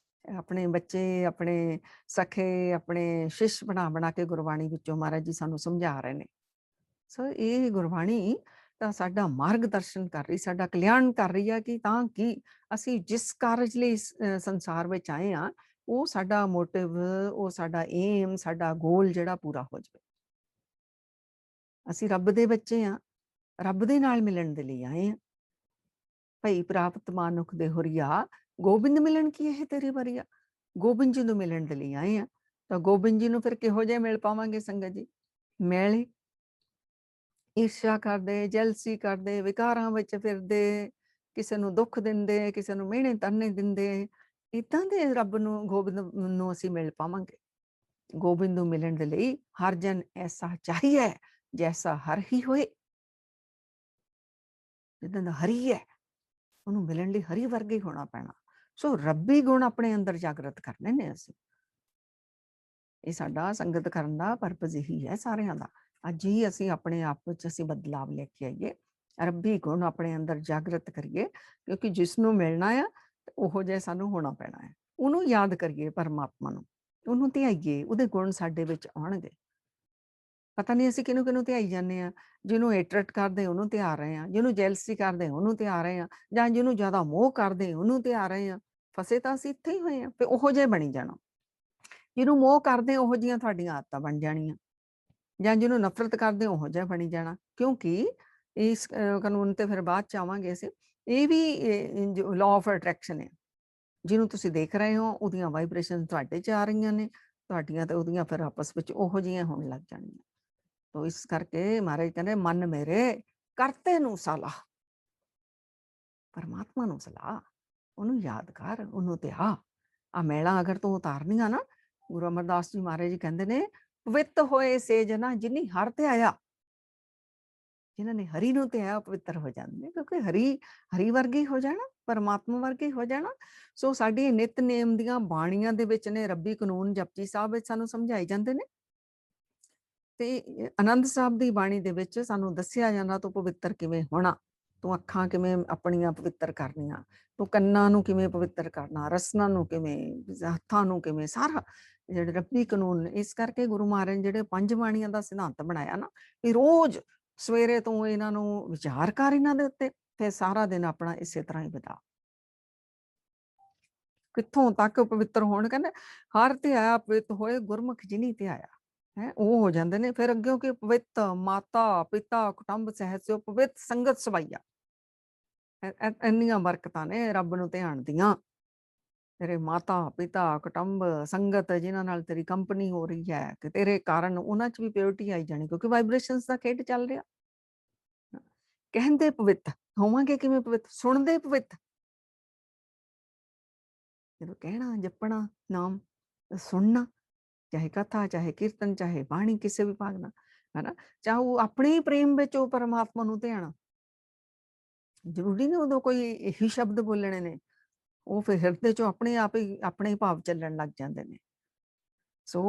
Speaker 1: ਆਪਣੇ ਬੱਚੇ, ਆਪਣੇ ਸਖੇ, ਆਪਣੇ ਸ਼ਿਸ਼ ਬਣਾ ਕੇ ਗੁਰਬਾਣੀ ਵਿੱਚੋਂ ਮਹਾਰਾਜ ਜੀ ਸਾਨੂੰ ਸਮਝਾ ਰਹੇ ਨੇ। ਸੋ ਇਹ ਗੁਰਬਾਣੀ ਤਾਂ ਸਾਡਾ ਮਾਰਗਦਰਸ਼ਨ ਕਰ ਰਹੀ, ਸਾਡਾ ਕਲਿਆਣ ਕਰ ਰਹੀ ਆ ਕਿ ਤਾਂ ਕਿ ਅਸੀਂ ਜਿਸ ਕਾਰਜ ਲਈ ਇਸ ਸੰਸਾਰ ਵਿੱਚ ਆਏ ਆ, ਉਹ ਸਾਡਾ ਮੋਟਿਵ, ਉਹ ਸਾਡਾ ਏਮ, ਸਾਡਾ ਗੋਲ ਜਿਹੜਾ ਪੂਰਾ ਹੋ ਜਾਵੇ। ਅਸੀਂ ਰੱਬ ਦੇ ਬੱਚੇ ਆ, ਰੱਬ ਦੇ ਨਾਲ ਮਿਲਣ ਦੇ ਲਈ ਆਏ ਆ। ਭਈ ਪ੍ਰਾਪਤ ਮਾਨੁਖ ਦੇ ਹੁਰੀਆ, ਗੋਬਿੰਦ ਮਿਲਣ ਕੀ ਇਹ ਤੇਰੀ ਬਰੀਆ। ਗੋਬਿੰਦ ਜੀ ਨੂੰ ਮਿਲਣ ਦੇ ਲਈ ਆਏ ਆ, ਤਾਂ ਗੋਬਿੰਦ ਜੀ ਨੂੰ ਫਿਰ ਕਿਹੋ ਜਿਹੇ ਮਿਲ ਪਾਵਾਂਗੇ ਸੰਗਤ ਜੀ? ਮੈਲੇ, ਈਰਸ਼ਾ ਕਰਦੇ, ਜੈਲਸੀ ਕਰਦੇ, ਵਿਕਾਰਾਂ ਵਿੱਚ ਫਿਰਦੇ, ਕਿਸੇ ਨੂੰ ਦੁੱਖ ਦਿੰਦੇ, ਕਿਸੇ ਨੂੰ ਮਿਹਣੇ ਤਾਨੇ ਦਿੰਦੇ, ਏਦਾਂ ਦੇ ਰੱਬ ਨੂੰ, ਗੋਬਿੰਦ ਨੂੰ ਅਸੀਂ ਮਿਲ ਪਾਵਾਂਗੇ। ਗੋਬਿੰਦ ਨੂੰ ਮਿਲਣ ਦੇ ਲਈ ਹਰ ਜਨ ਐਸਾ ਚਾਹੀਏ ਜੈਸਾ ਹਰ ਹੀ ਹੋਏ। ਜਿੱਦਾਂ ਦਾ ਹਰੀ ਹੈ, ਉਹਨੂੰ ਮਿਲਣ ਲਈ ਹਰੀ ਵਰਗੇ ਹੀ ਹੋਣਾ ਪੈਣਾ। ਸੋ ਰੱਬੀ ਗੁਣ ਆਪਣੇ ਅੰਦਰ ਜਾਗਰਤ ਕਰਨੇ ਨੇ ਅਸੀਂ। ਇਹ ਸਾਡਾ ਸੰਗਤ ਕਰਨ ਦਾ ਪਰਪਸ ਇਹੀ ਹੈ ਸਾਰਿਆਂ ਦਾ। ਅੱਜ ਹੀ ਅਸੀਂ ਆਪਣੇ ਆਪ ਵਿੱਚ ਅਸੀਂ ਬਦਲਾਵ ਲੈ ਕੇ ਆਈਏ, ਰੱਬੀ ਗੁਣ ਆਪਣੇ ਅੰਦਰ ਜਾਗਰਤ ਕਰੀਏ, ਕਿਉਂਕਿ ਜਿਸ ਨੂੰ ਮਿਲਣਾ ਆ ਉਹੋ ਜਿਹਾ ਸਾਨੂੰ ਹੋਣਾ ਪੈਣਾ ਹੈ। ਉਹਨੂੰ ਯਾਦ ਕਰੀਏ, ਪਰਮਾਤਮਾ ਨੂੰ, ਉਹਨੂੰ ਧਿਆਈਏ, ਉਹਦੇ ਗੁਣ ਸਾਡੇ ਵਿੱਚ ਆਉਣਗੇ। ਪਤਾ ਨਹੀਂ ਅਸੀਂ ਕਿਹਨੂੰ ਕਿਹਨੂੰ ਧਿਆਈ ਜਾਂਦੇ ਆ। ਜਿਹਨੂੰ ਹੇਟਰਟ ਕਰਦੇ ਉਹਨੂੰ ਧਿਆ ਰਹੇ ਆ, ਜਿਹਨੂੰ ਜੈਲਸੀ ਕਰਦੇ ਉਹਨੂੰ ਧਿਆ ਰਹੇ ਆ, ਜਾਂ ਜਿਹਨੂੰ ਜ਼ਿਆਦਾ ਮੋਹ ਕਰਦੇ ਉਹਨੂੰ ਧਿਆ ਰਹੇ ਆ। ਫਸੇ ਤਾਂ ਅਸੀਂ ਇੱਥੇ ਹੀ ਹੋਏ ਆ, ਤੇ ਉਹੋ ਜਿਹੇ ਬਣੀ ਜਾਣਾ। ਜਿਹਨੂੰ ਮੋਹ ਕਰਦੇ ਉਹੋ ਜਿਹੀਆਂ ਤੁਹਾਡੀਆਂ ਆਦਤਾਂ ਬਣ ਜਾਣੀਆਂ, ਜਾਂ ਜਿਹਨੂੰ ਨਫ਼ਰਤ ਕਰਦੇ ਉਹੋ ਜਿਹਾ ਬਣੀ ਜਾਣਾ। ਕਿਉਂਕਿ ਇਸ ਕਾਨੂੰਨ ਤੇ ਫਿਰ ਬਾਅਦ ਚ ਆਵਾਂਗੇ ਅਸੀਂ। ਇਹ ਵੀ ਜੋ ਲਾਅ ਆਫ ਅਟਰੈਕਸ਼ਨ ਹੈ, ਜਿਹਨੂੰ ਤੁਸੀਂ ਦੇਖ ਰਹੇ ਹੋ ਉਹਦੀਆਂ ਵਾਈਬ੍ਰੇਸ਼ਨ ਤੁਹਾਡੇ 'ਚ ਆ ਰਹੀਆਂ ਨੇ, ਤੁਹਾਡੀਆਂ ਤੇ ਉਹਦੀਆਂ ਫਿਰ ਆਪਸ ਵਿੱਚ ਉਹੋ ਜਿਹੀਆਂ ਹੋਣ ਲੱਗ ਜਾਣੀਆਂ। ਤੋ ਇਸ ਕਰਕੇ ਮਹਾਰਾਜ ਕਹਿੰਦੇ, ਮਨ ਮੇਰੇ ਕਰਤੇ ਨੂੰ ਸਲਾਹ, ਪਰਮਾਤਮਾ ਨੂੰ ਸਲਾਹ, ਉਹਨੂੰ ਯਾਦ ਕਰ, ਉਹਨੂੰ ਧਿਆ। ਆ ਮੈਲਾਂ ਅਗਰ ਤੂੰ ਉਤਾਰਨੀਆਂ ਨਾ, ਗੁਰੂ ਅਮਰਦਾਸ ਜੀ ਮਹਾਰਾਜ ਜੀ ਕਹਿੰਦੇ ਨੇ, ਪਵਿੱਤ ਹੋਏ ਸੇ ਜਨਾ ਜਿਨੀ ਹਰ ਧਿਆਇਆ। ਜਿਨ੍ਹਾਂ ਨੇ ਹਰੀ ਨੂੰ ਧਿਆਇਆ ਪਵਿੱਤਰ ਹੋ ਜਾਂਦੇ ਨੇ, ਕਿਉਂਕਿ ਹਰੀ ਵਰਗੇ ਹੋ ਜਾਣਾ, ਪਰਮਾਤਮਾ ਵਰਗੇ ਹੋ ਜਾਣਾ। ਸੋ ਸਾਡੀ ਨਿਤਨੇਮ ਦੀਆਂ ਬਾਣੀਆਂ ਦੇ ਵਿੱਚ ਨੇ ਰੱਬੀ ਕਾਨੂੰਨ ਜਪਜੀ ਸਾਹਿਬ ਵਿੱਚ ਸਾਨੂੰ ਸਮਝਾਏ ਜਾਂਦੇ ਨੇ, ਤੇ ਆਨੰਦ ਸਾਹਿਬ ਦੀ ਬਾਣੀ ਦੇ ਵਿੱਚ ਸਾਨੂੰ ਦੱਸਿਆ ਜਾਂਦਾ ਤੂੰ ਪਵਿੱਤਰ ਕਿਵੇਂ ਹੋਣਾ, ਤੂੰ ਅੱਖਾਂ ਕਿਵੇਂ ਆਪਣੀਆਂ ਪਵਿੱਤਰ ਕਰਨੀਆਂ, ਤੂੰ ਕੰਨਾਂ ਨੂੰ ਕਿਵੇਂ ਪਵਿੱਤਰ ਕਰਨਾ, ਰਸਨਾਂ ਨੂੰ ਕਿਵੇਂ, ਹੱਥਾਂ ਨੂੰ ਕਿਵੇਂ, ਸਾਰਾ ਜਿਹੜੇ ਰੱਬੀ ਕਾਨੂੰਨ। ਇਸ ਕਰਕੇ ਗੁਰੂ ਮਹਾਰਾਜ ਨੇ ਜਿਹੜੇ 5 ਬਾਣੀਆਂ ਦਾ ਸਿਧਾਂਤ ਬਣਾਇਆ ਨਾ, ਵੀ ਰੋਜ਼ ਸਵੇਰੇ ਤੂੰ ਇਹਨਾਂ ਨੂੰ ਵਿਚਾਰ ਕਰ, ਇਹਨਾਂ ਦੇ ਉੱਤੇ, ਫਿਰ ਸਾਰਾ ਦਿਨ ਆਪਣਾ ਇਸੇ ਤਰ੍ਹਾਂ ਹੀ ਬਿਤਾ। ਕਿੱਥੋਂ ਤੱਕ ਪਵਿੱਤਰ ਹੋਣ? ਕਹਿੰਦੇ ਹਰ ਧਿਆਇਆ ਪਵਿੱਤ ਹੋਏ, ਗੁਰਮੁਖ ਜਿਨੀ ਧਿਆਇਆ ਹੈ ਉਹ ਹੋ ਜਾਂਦੇ ਨੇ। ਫਿਰ ਅੱਗੇ ਕਿ ਪਵਿੱਤ ਮਾਤਾ ਪਿਤਾ ਕੁਟੁੰਬ ਸਹਿਤ ਸੋ ਪਵਿੱਤ ਸੰਗਤ ਸਵਾਈਆ। ਇੰਨੀਆਂ ਬਰਕਤਾਂ ਨੇ ਰੱਬ ਨੂੰ ਧਿਆਨ ਦੀਆਂ। ਤੇਰੇ ਮਾਤਾ ਪਿਤਾ ਕੁਟੁੰਬ ਸੰਗਤ ਜਿਨ੍ਹਾਂ ਨਾਲ ਤੇਰੀ ਕੰਪਨੀ ਹੋ ਰਹੀ ਹੈ, ਕਿ ਤੇਰੇ ਕਾਰਨ ਉਹਨਾਂ 'ਚ ਵੀ ਪਿਓਰਿਟੀ ਆਈ ਜਾਣੀ, ਕਿਉਂਕਿ ਵਾਈਬ੍ਰੇਸ਼ਨਸ ਦਾ ਖੇਡ ਚੱਲ ਰਿਹਾ। ਕਹਿੰਦੇ ਪਵਿੱਤ ਹੋਵਾਂਗੇ ਕਿਵੇਂ? ਪਵਿੱਤ ਸੁਣਦੇ ਪਵਿੱਤ, ਜਦੋਂ ਕਹਿਣਾ ਜਪਣਾ ਨਾਮ, ਸੁਣਨਾ, ਚਾਹੇ ਕਥਾ ਚਾਹੇ ਕੀਰਤਨ ਚਾਹੇ ਬਾਣੀ, ਕਿਸੇ ਵੀ ਭਾਗ ਨਾਲ, ਹਨਾ, ਚਾਹੇ ਉਹ ਆਪਣੇ ਪ੍ਰੇਮ ਵਿੱਚ ਉਹ ਪਰਮਾਤਮਾ ਨੂੰ ਧਿਆਣਾ। ਜ਼ਰੂਰੀ ਨਹੀਂ ਉਦੋਂ ਕੋਈ ਇਹੀ ਸ਼ਬਦ ਬੋਲਣੇ ਨੇ, ਉਹ ਫਿਰ ਹਿਰਦੇ ਚੋਂ ਆਪਣੇ ਆਪ ਹੀ ਆਪਣੇ ਭਾਵ ਚੱਲਣ ਲੱਗ ਜਾਂਦੇ ਨੇ। ਸੋ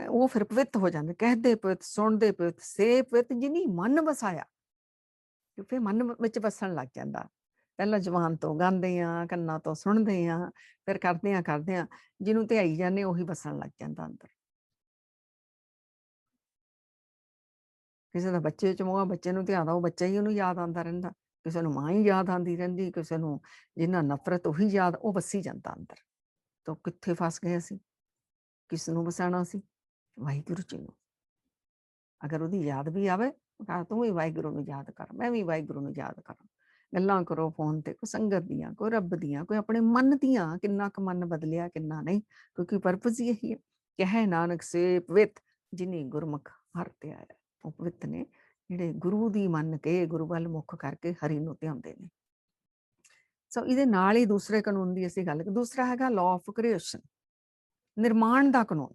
Speaker 1: ਉਹ ਫਿਰ ਪਵਿੱਤ ਹੋ ਜਾਂਦੇ। ਕਹਿੰਦੇ ਪਵਿੱਤ ਸੁਣਦੇ ਪਵਿੱਤ ਸੇ ਪਵਿੱਤ ਜਿਨੀ ਮਨ ਵਸਾਇਆ, ਫਿਰ ਮਨ ਵਿੱਚ ਵਸਣ ਲੱਗ ਜਾਂਦਾ। ਪਹਿਲਾਂ ਜ਼ੁਬਾਨ ਤੋਂ ਗਾਉਂਦੇ ਆ, ਕੰਨਾਂ ਤੋਂ ਸੁਣਦੇ ਆ, ਫਿਰ ਕਰਦੇ ਆ, ਜਿਹਨੂੰ ਧਿਆਈ ਜਾਂਦੇ ਉਹੀ ਵਸਣ ਲੱਗ ਜਾਂਦਾ ਅੰਦਰ। ਕਿਸੇ ਦਾ ਬੱਚੇ 'ਚ ਮੋਹ, ਬੱਚੇ ਨੂੰ ਧਿਆਦਾ, ਉਹ ਬੱਚਾ ਹੀ ਉਹਨੂੰ ਯਾਦ ਆਉਂਦਾ ਰਹਿੰਦਾ। ਕਿਸੇ ਨੂੰ ਮਾਂ ਹੀ ਯਾਦ ਆਉਂਦੀ ਰਹਿੰਦੀ, ਕਿਸੇ ਨੂੰ ਜਿਹਨਾਂ ਨਫ਼ਰਤ ਉਹੀ ਯਾਦ, ਉਹ ਵਸੀ ਜਾਂਦਾ ਅੰਦਰ। ਤਾਂ ਕਿੱਥੇ ਫਸ ਗਏ ਅਸੀਂ? ਕਿਸ ਨੂੰ ਵਸਾਉਣਾ ਸੀ? ਵਾਹਿਗੁਰੂ ਜੀ ਨੂੰ। ਅਗਰ ਉਹਦੀ ਯਾਦ ਵੀ ਆਵੇ, ਤੂੰ ਵੀ ਵਾਹਿਗੁਰੂ ਨੂੰ ਯਾਦ ਕਰ, ਮੈਂ ਵੀ ਵਾਹਿਗੁਰੂ ਨੂੰ ਯਾਦ ਕਰਾਂ। ਗੱਲਾਂ ਕਰੋ ਫੋਨ ਤੇ, ਕੋਈ ਸੰਗਤ ਦੀਆਂ, ਕੋਈ ਰੱਬ ਦੀਆਂ, ਕੋਈ ਆਪਣੇ ਮਨ ਦੀਆਂ। ਕਿੰਨਾ ਕੁ ਮਨ ਬਦਲਿਆ, ਕਿੰਨਾ ਨਹੀਂ, ਕਿਉਂਕਿ ਪਰਪਸ ਹੀ ਇਹੀ ਹੈ। ਕਹੇ ਨਾਨਕ ਸੇ ਪਵਿੱਤ ਜਿਨੀ ਗੁਰਮੁਖ ਹਰਿ ਧਿਆਇਆ। ਉਹ ਪਵਿੱਤ ਨੇ ਜਿਹੜੇ ਗੁਰੂ ਦੀ ਮੰਨ ਕੇ, ਗੁਰੂ ਵੱਲ ਮੁੱਖ ਕਰਕੇ ਹਰੀ ਨੂੰ ਧਿਆਉਂਦੇ ਨੇ। ਸੋ ਇਹਦੇ ਨਾਲ ਹੀ ਦੂਸਰੇ ਕਾਨੂੰਨ ਦੀ ਅਸੀਂ ਗੱਲ, ਦੂਸਰਾ ਹੈਗਾ ਲਾਅ ਆਫ ਕ੍ਰੀਏਸ਼ਨ, ਨਿਰਮਾਣ ਦਾ ਕਾਨੂੰਨ।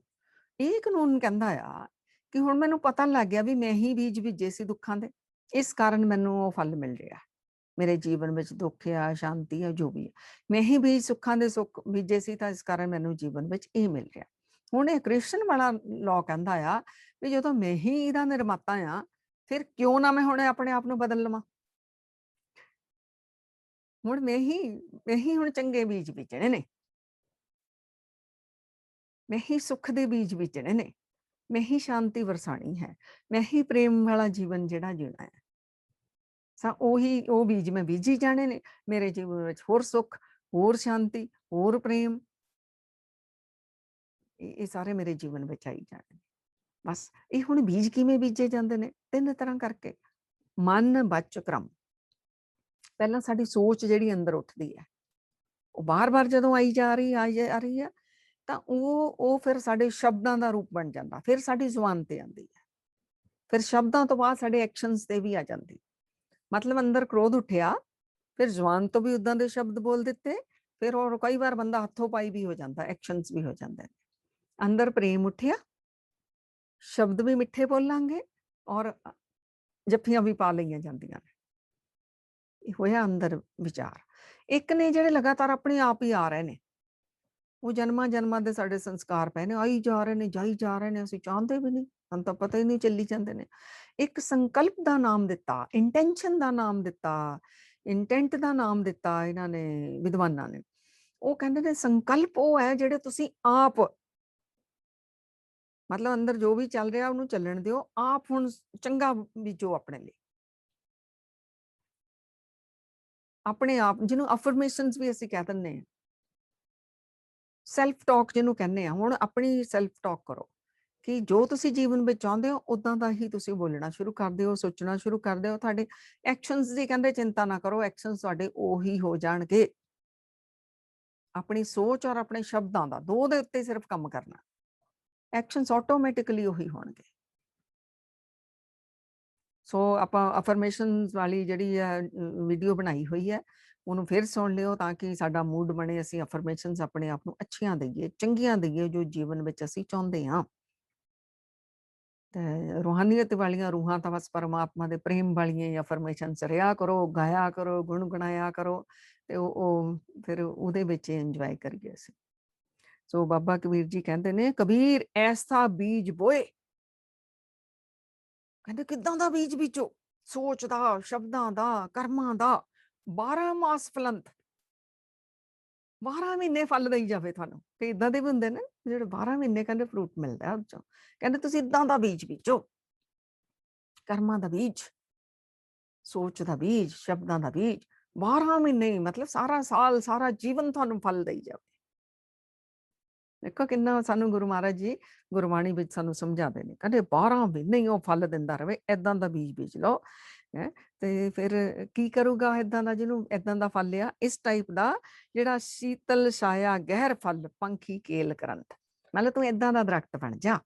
Speaker 1: ਇਹ ਕਾਨੂੰਨ ਕਹਿੰਦਾ ਆ ਕਿ ਹੁਣ ਮੈਨੂੰ ਪਤਾ ਲੱਗ ਗਿਆ ਵੀ ਮੈਂ ਹੀ ਬੀਜ ਬੀਜੇ ਸੀ ਦੁੱਖਾਂ ਦੇ, ਇਸ ਕਾਰਨ ਮੈਨੂੰ ਉਹ ਫਲ ਮਿਲ ਰਿਹਾ। ਮੇਰੇ ਜੀਵਨ ਵਿੱਚ ਦੁੱਖ ਆ, ਸ਼ਾਂਤੀ ਆ, ਜੋ ਵੀ ਹੈ, ਮੈਂ ਹੀ ਬੀਜ ਸੁੱਖਾਂ ਦੇ ਸੁੱਖ ਬੀਜੇ ਸੀ, ਤਾਂ ਇਸ ਕਾਰਨ ਮੈਨੂੰ ਜੀਵਨ ਵਿੱਚ ਇਹ ਮਿਲ ਰਿਹਾ। ਹੁਣ ਇਹ ਕ੍ਰਿਸ਼ਨ ਵਾਲਾ ਲਾਅ ਕਹਿੰਦਾ ਆ ਵੀ ਜਦੋਂ ਮੈਂ ਹੀ ਇਹਦਾ ਨਿਰਮਾਤਾ ਆ, ਫਿਰ ਕਿਉਂ ਨਾ ਮੈਂ ਹੁਣ ਆਪਣੇ ਆਪ ਨੂੰ ਬਦਲ ਲਵਾਂ। ਹੁਣ ਮੈਂ ਹੀ ਹੁਣ ਚੰਗੇ ਬੀਜ ਬੀਜਣੇ ਨੇ, ਮੈਂ ਹੀ ਸੁੱਖ ਦੇ ਬੀਜ ਬੀਜਣੇ ਨੇ, ਮੈਂ ਹੀ ਸ਼ਾਂਤੀ ਵਰਸਾਣੀ ਹੈ, ਮੈਂ ਹੀ ਪ੍ਰੇਮ ਵਾਲਾ ਜੀਵਨ ਜਿਹੜਾ ਜੀਣਾ ਹੈ। ਉਹ ਬੀਜ ਮੈਂ ਬੀਜੀ ਜਾਣੇ ਨੇ। ਮੇਰੇ ਜੀਵਨ ਵਿੱਚ ਹੋਰ ਸੁੱਖ, ਹੋਰ ਸ਼ਾਂਤੀ, ਹੋਰ ਪ੍ਰੇਮ, ਇਹ ਸਾਰੇ ਮੇਰੇ ਜੀਵਨ ਵਿੱਚ ਆਈ ਜਾਣੇ ਨੇ। ਬਸ ਇਹ ਹੁਣ ਬੀਜ ਕਿਵੇਂ ਬੀਜੇ ਜਾਂਦੇ ਨੇ? 3 ਤਰ੍ਹਾਂ ਕਰਕੇ। ਮਨ, ਬਚ, ਕਰਮ। ਪਹਿਲਾਂ ਸਾਡੀ ਸੋਚ ਜਿਹੜੀ ਅੰਦਰ ਉੱਠਦੀ ਹੈ, ਉਹ ਬਾਰ-ਬਾਰ ਜਦੋਂ ਆਈ ਜਾ ਰਹੀ ਹੈ, ਤਾਂ ਉਹ ਫਿਰ ਸਾਡੇ ਸ਼ਬਦਾਂ ਦਾ ਰੂਪ ਬਣ ਜਾਂਦਾ। ਫਿਰ ਸਾਡੀ ਜ਼ੁਬਾਨ ਤੇ ਆਉਂਦੀ ਹੈ। ਫਿਰ ਸ਼ਬਦਾਂ ਤੋਂ ਬਾਅਦ ਸਾਡੇ ਐਕਸ਼ਨਸ ਤੇ ਵੀ ਆ ਜਾਂਦੀ। ਮਤਲਬ ਅੰਦਰ ਕ੍ਰੋਧ ਉੱਠਿਆ, ਫਿਰ ਜ਼ੁਬਾਨ ਤੋਂ ਵੀ ਉਦਾਂ ਦੇ ਸ਼ਬਦ ਬੋਲ ਦਿੱਤੇ। ਫਿਰ ਔਰ ਕਈ ਵਾਰ ਬੰਦਾ ਹੱਥੋਂ ਪਾਈ ਵੀ ਹੋ ਜਾਂਦਾ, ਐਕਸ਼ਨਸ ਵੀ ਹੋ ਜਾਂਦੇ ਨੇ। ਅੰਦਰ ਪ੍ਰੇਮ ਉੱਠਿਆ, ਸ਼ਬਦ ਵੀ ਮਿੱਠੇ ਬੋਲਾਂਗੇ ਔਰ ਜੱਫੀਆਂ ਵੀ ਪਾ ਲਈਆਂ ਜਾਂਦੀਆਂ ਨੇ। ਇਹ ਹੋਇਆ ਅੰਦਰ ਵਿਚਾਰ। ਇੱਕ ਨੇ ਜਿਹੜੇ ਲਗਾਤਾਰ ਆਪਣੇ ਆਪ ਹੀ ਆ ਰਹੇ ਨੇ, ਉਹ ਜਨਮਾਂ ਜਨਮਾਂ ਦੇ ਸਾਡੇ ਸੰਸਕਾਰ ਪਏ ਨੇ, ਆਈ ਜਾ ਰਹੇ ਨੇ, ਜਾਈ ਜਾ ਰਹੇ ਨੇ, ਅਸੀਂ ਚਾਹੁੰਦੇ ਵੀ ਨਹੀਂ, ਸਾਨੂੰ ਤਾਂ ਪਤਾ ਹੀ ਨਹੀਂ, ਚੱਲੀ ਜਾਂਦੇ ਨੇ। ਇੱਕ ਸੰਕਲਪ ਦਾ ਨਾਮ ਦਿੱਤਾ, ਇੰਟੈਂਸ਼ਨ ਦਾ ਨਾਮ ਦਿੱਤਾ, ਇੰਟੈਂਟ ਦਾ ਨਾਮ ਦਿੱਤਾ ਇਹਨਾਂ ਨੇ, ਵਿਦਵਾਨਾਂ ਨੇ। ਉਹ ਕਹਿੰਦੇ ਨੇ ਸੰਕਲਪ ਉਹ ਹੈ ਜਿਹੜੇ ਤੁਸੀਂ ਆਪ, ਮਤਲਬ ਅੰਦਰ ਜੋ ਵੀ ਚੱਲ ਰਿਹਾ ਉਹਨੂੰ ਚੱਲਣ ਦਿਓ, ਆਪ ਹੁਣ ਚੰਗਾ ਬੀਜੋ ਆਪਣੇ ਲਈ, ਆਪਣੇ ਆਪ, ਜਿਹਨੂੰ ਅਫਰਮੇਸ਼ਨਸ ਵੀ ਅਸੀਂ ਕਹਿ ਦਿੰਦੇ ਹਾਂ। ਸੈਲਫ ਟਾਕ ਜਿਹਨੂੰ ਕਹਿੰਦੇ ਆ, ਹੁਣ ਆਪਣੀ ਸੈਲਫ ਟਾਕ ਕਰੋ ਕਿ ਜੋ ਤੁਸੀਂ ਜੀਵਨ ਵਿੱਚ ਚਾਹੁੰਦੇ ਹੋ ਉਦਾਂ ਦਾ ਹੀ ਤੁਸੀਂ ਬੋਲਣਾ ਸ਼ੁਰੂ ਕਰ ਦਿਓ, ਸੋਚਣਾ ਸ਼ੁਰੂ ਕਰ ਦਿਓ। ਤੁਹਾਡੇ ਐਕਸ਼ਨਸ ਦੀ ਕਹਿੰਦੇ ਚਿੰਤਾ ਨਾ ਕਰੋ, ਐਕਸ਼ਨਸ ਤੁਹਾਡੇ ਉਹੀ ਹੋ ਜਾਣਗੇ। ਆਪਣੀ ਸੋਚ ਔਰ ਆਪਣੇ ਸ਼ਬਦਾਂ ਦਾ, ਦੋ ਦੇ ਉੱਤੇ ਸਿਰਫ ਕੰਮ ਕਰਨਾ, ਐਕਸ਼ਨਸ ਆਟੋਮੈਟਿਕਲੀ ਉਹੀ ਹੋਣਗੇ। ਸੋ ਆਪਾਂ ਅਫਰਮੇਸ਼ਨਸ ਵਾਲੀ ਜਿਹੜੀ ਹੈ ਵੀਡੀਓ ਬਣਾਈ ਹੋਈ ਹੈ, ਉਹਨੂੰ ਫਿਰ ਸੁਣ ਲਿਓ ਤਾਂ ਕਿ ਸਾਡਾ ਮੂਡ ਬਣੇ, ਅਸੀਂ ਅਫਰਮੇਸ਼ਨਸ ਆਪਣੇ ਆਪ ਨੂੰ ਅੱਛੀਆਂ ਦਈਏ, ਚੰਗੀਆਂ ਦਈਏ, ਜੋ ਜੀਵਨ ਵਿੱਚ ਅਸੀਂ ਚਾਹੁੰਦੇ ਹਾਂ। ਤੇ ਰੂਹਾਨੀਅਤ ਵਾਲੀਆਂ ਰੂਹਾਂ ਤਾਂ ਬਸ ਪਰਮਾਤਮਾ ਦੇ ਪ੍ਰੇਮ ਵਾਲੀਆਂ ਅਫਰਮੇਸ਼ਨਸ ਰਿਆ ਕਰੋ, ਗਾਇਆ ਕਰੋ, ਗੁਣਗੁਣਾਇਆ ਕਰੋ, ਤੇ ਉਹ ਫਿਰ ਉਹਦੇ ਵਿੱਚ ਇੰਜੋਏ ਕਰੀਏ ਅਸੀਂ। ਸੋ ਬਾਬਾ ਕਬੀਰ ਜੀ ਕਹਿੰਦੇ ਨੇ, ਕਬੀਰ ਐਸਾ ਬੀਜ ਬੋਏ, ਕਹਿੰਦੇ ਕਿੱਦਾਂ ਦਾ ਬੀਜ ਬੀਜੋ, ਸੋਚ ਦਾ, ਸ਼ਬਦਾਂ ਦਾ, ਕਰਮਾਂ ਦਾ, 12 ਮਾਸ ਫਲੰਤ, 12 ਮਹੀਨੇ ਫਲ ਦੇਈ ਜਾਵੇ ਤੁਹਾਨੂੰ। ਤੇ ਇਦਾਂ ਦੇ ਵੀ ਹੁੰਦੇ ਨੇ ਜਿਹੜੇ 12 ਮਹੀਨੇ ਕਹਿੰਦੇ ਫਰੂਟ ਮਿਲਦਾ ਉਹ ਚੋਂ। ਕਹਿੰਦੇ ਤੁਸੀਂ ਇਦਾਂ ਦਾ ਬੀਜ ਬੀਜੋ, ਕਰਮਾਂ ਦਾ ਬੀਜ, ਸੋਚ ਦਾ ਬੀਜ, ਸ਼ਬਦਾਂ ਦਾ ਬੀਜ, 12 ਮਹੀਨੇ, ਮਤਲਬ ਸਾਰਾ ਸਾਲ, ਸਾਰਾ ਜੀਵਨ ਤੁਹਾਨੂੰ ਫਲ ਦੇਈ ਜਾਵੇ। ਦੇਖੋ ਕਿੰਨਾ ਸਾਨੂੰ ਗੁਰੂ ਮਹਾਰਾਜ ਜੀ ਗੁਰਬਾਣੀ ਵਿੱਚ ਸਾਨੂੰ ਸਮਝਾਉਂਦੇ ਨੇ, ਕਹਿੰਦੇ 12 ਮਹੀਨੇ ਹੀ ਉਹ ਫਲ ਦਿੰਦਾ ਰਵੇ, ਏਦਾਂ ਦਾ ਬੀਜ ਬੀਜ ਲਓ। ਹੈ ਤੇ ਫਿਰ ਕੀ ਕਰੂਗਾ ਏਦਾਂ ਦਾ, ਜਿਹਨੂੰ ਏਦਾਂ ਦਾ ਫਲ ਲਿਆ, ਇਸ ਟਾਈਪ ਦਾ ਜਿਹੜਾ ਸ਼ੀਤਲ ਛਾਇਆ ਗਹਿਰ ਫਲ ਪੰਖੀ ਕੇਲ ਕਰੰਤ। ਮਤਲਬ ਤੂੰ ਏਦਾਂ ਦਾ ਦਰਖਤ ਬਣ ਜਾ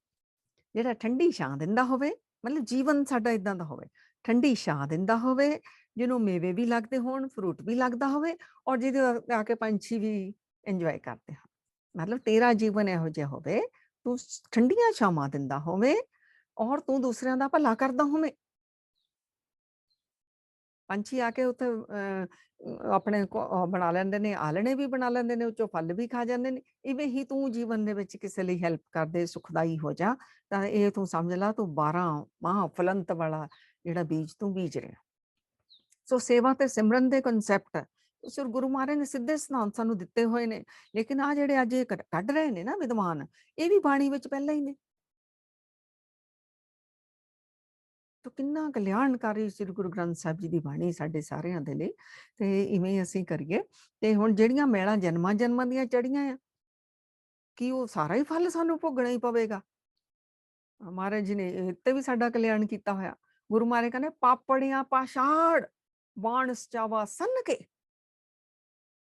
Speaker 1: ਜਿਹੜਾ ਠੰਡੀ ਛਾਂ ਦਿੰਦਾ ਹੋਵੇ, ਮਤਲਬ ਜੀਵਨ ਸਾਡਾ ਏਦਾਂ ਦਾ ਹੋਵੇ, ਠੰਡੀ ਛਾਂ ਦਿੰਦਾ ਹੋਵੇ, ਜਿਹਨੂੰ ਮੇਵੇ ਵੀ ਲੱਗਦੇ ਹੋਣ, ਫਰੂਟ ਵੀ ਲੱਗਦਾ ਹੋਵੇ, ਔਰ ਜਿਹਦੇ ਆ ਕੇ ਪੰਛੀ ਵੀ ਇੰਜੋਏ ਕਰਦੇ ਹਨ। ਮਤਲਬ ਤੇਰਾ ਜੀਵਨ ਇਹੋ ਜਿਹਾ ਹੋਵੇ, ਤੂੰ ਠੰਡੀਆਂ ਛਾਵਾਂ ਦਿੰਦਾ ਹੋਵੇ ਔਰ ਤੂੰ ਦੂਸਰਿਆਂ ਦਾ ਭਲਾ ਕਰਦਾ ਹੋਵੇਂ। ਪੰਛੀ ਆ ਕੇ ਉੱਥੇ ਆਪਣੇ ਬਣਾ ਲੈਂਦੇ ਨੇ, ਆਲਣੇ ਵੀ ਬਣਾ ਲੈਂਦੇ ਨੇ, ਉੱਚੋਂ ਫਲ ਵੀ ਖਾ ਜਾਂਦੇ ਨੇ। ਇਵੇਂ ਹੀ ਤੂੰ ਜੀਵਨ ਦੇ ਵਿੱਚ ਕਿਸੇ ਲਈ ਹੈਲਪ ਕਰਦੇ, ਸੁਖਦਾਈ ਹੋ ਜਾ, ਤਾਂ ਇਹ ਤੂੰ ਸਮਝ ਲਾ ਤੂੰ 12 ਮਾਹ ਫਲੰਤ ਵਾਲਾ ਜਿਹੜਾ ਬੀਜ ਤੂੰ ਬੀਜ ਰਿਹਾ। ਸੋ ਸੇਵਾ ਤੇ ਸਿਮਰਨ ਦੇ ਕਨਸੈਪਟ ਸਰ ਗੁਰੂ ਮਹਾਰਾਜ ਨੇ ਸਿੱਧੇ ਸਿਧਾਂਤ ਸਾਨੂੰ ਦਿੱਤੇ ਹੋਏ ਨੇ। ਲੇਕਿਨ ਆ ਜਿਹੜੇ ਅੱਜ ਕੱਢ ਰਹੇ ਨੇ ਨਾ ਵਿਦਵਾਨ, ਇਹ ਵੀ ਬਾਣੀ ਵਿੱਚ ਪਹਿਲਾਂ ਹੀ ਨੇ। ਤੋ ਕਿੰਨਾ ਕਲਿਆਣਕਾਰੀ ਸ੍ਰੀ ਗੁਰੂ ਗ੍ਰੰਥ ਸਾਹਿਬ ਜੀ ਦੀ ਬਾਣੀ ਸਾਡੇ ਸਾਰਿਆਂ ਦੇ ਲਈ। ਤੇ ਇਵੇਂ ਅਸੀਂ ਕਰੀਏ। ਤੇ ਹੁਣ ਜਿਹੜੀਆਂ ਮੈਲਾਂ ਜਨਮਾਂ ਜਨਮਾਂ ਦੀਆਂ ਚੜੀਆਂ ਆ, ਕੀ ਉਹ ਸਾਰਾ ਹੀ ਫਲ ਸਾਨੂੰ ਭੋਗਣਾ ਹੀ ਪਵੇਗਾ? ਮਹਾਰਾਜ ਜੀ ਨੇ ਇਹ ਤੇ ਵੀ ਸਾਡਾ ਕਲਿਆਣ ਕੀਤਾ ਹੋਇਆ। ਗੁਰੂ ਮਹਾਰਾਜ ਕਹਿੰਦੇ ਪਾਪੜੀਆਂ ਪਾਸ਼ਾੜ ਬਾਣਸ ਚਾਵਾ ਸੰਨ ਕੇ,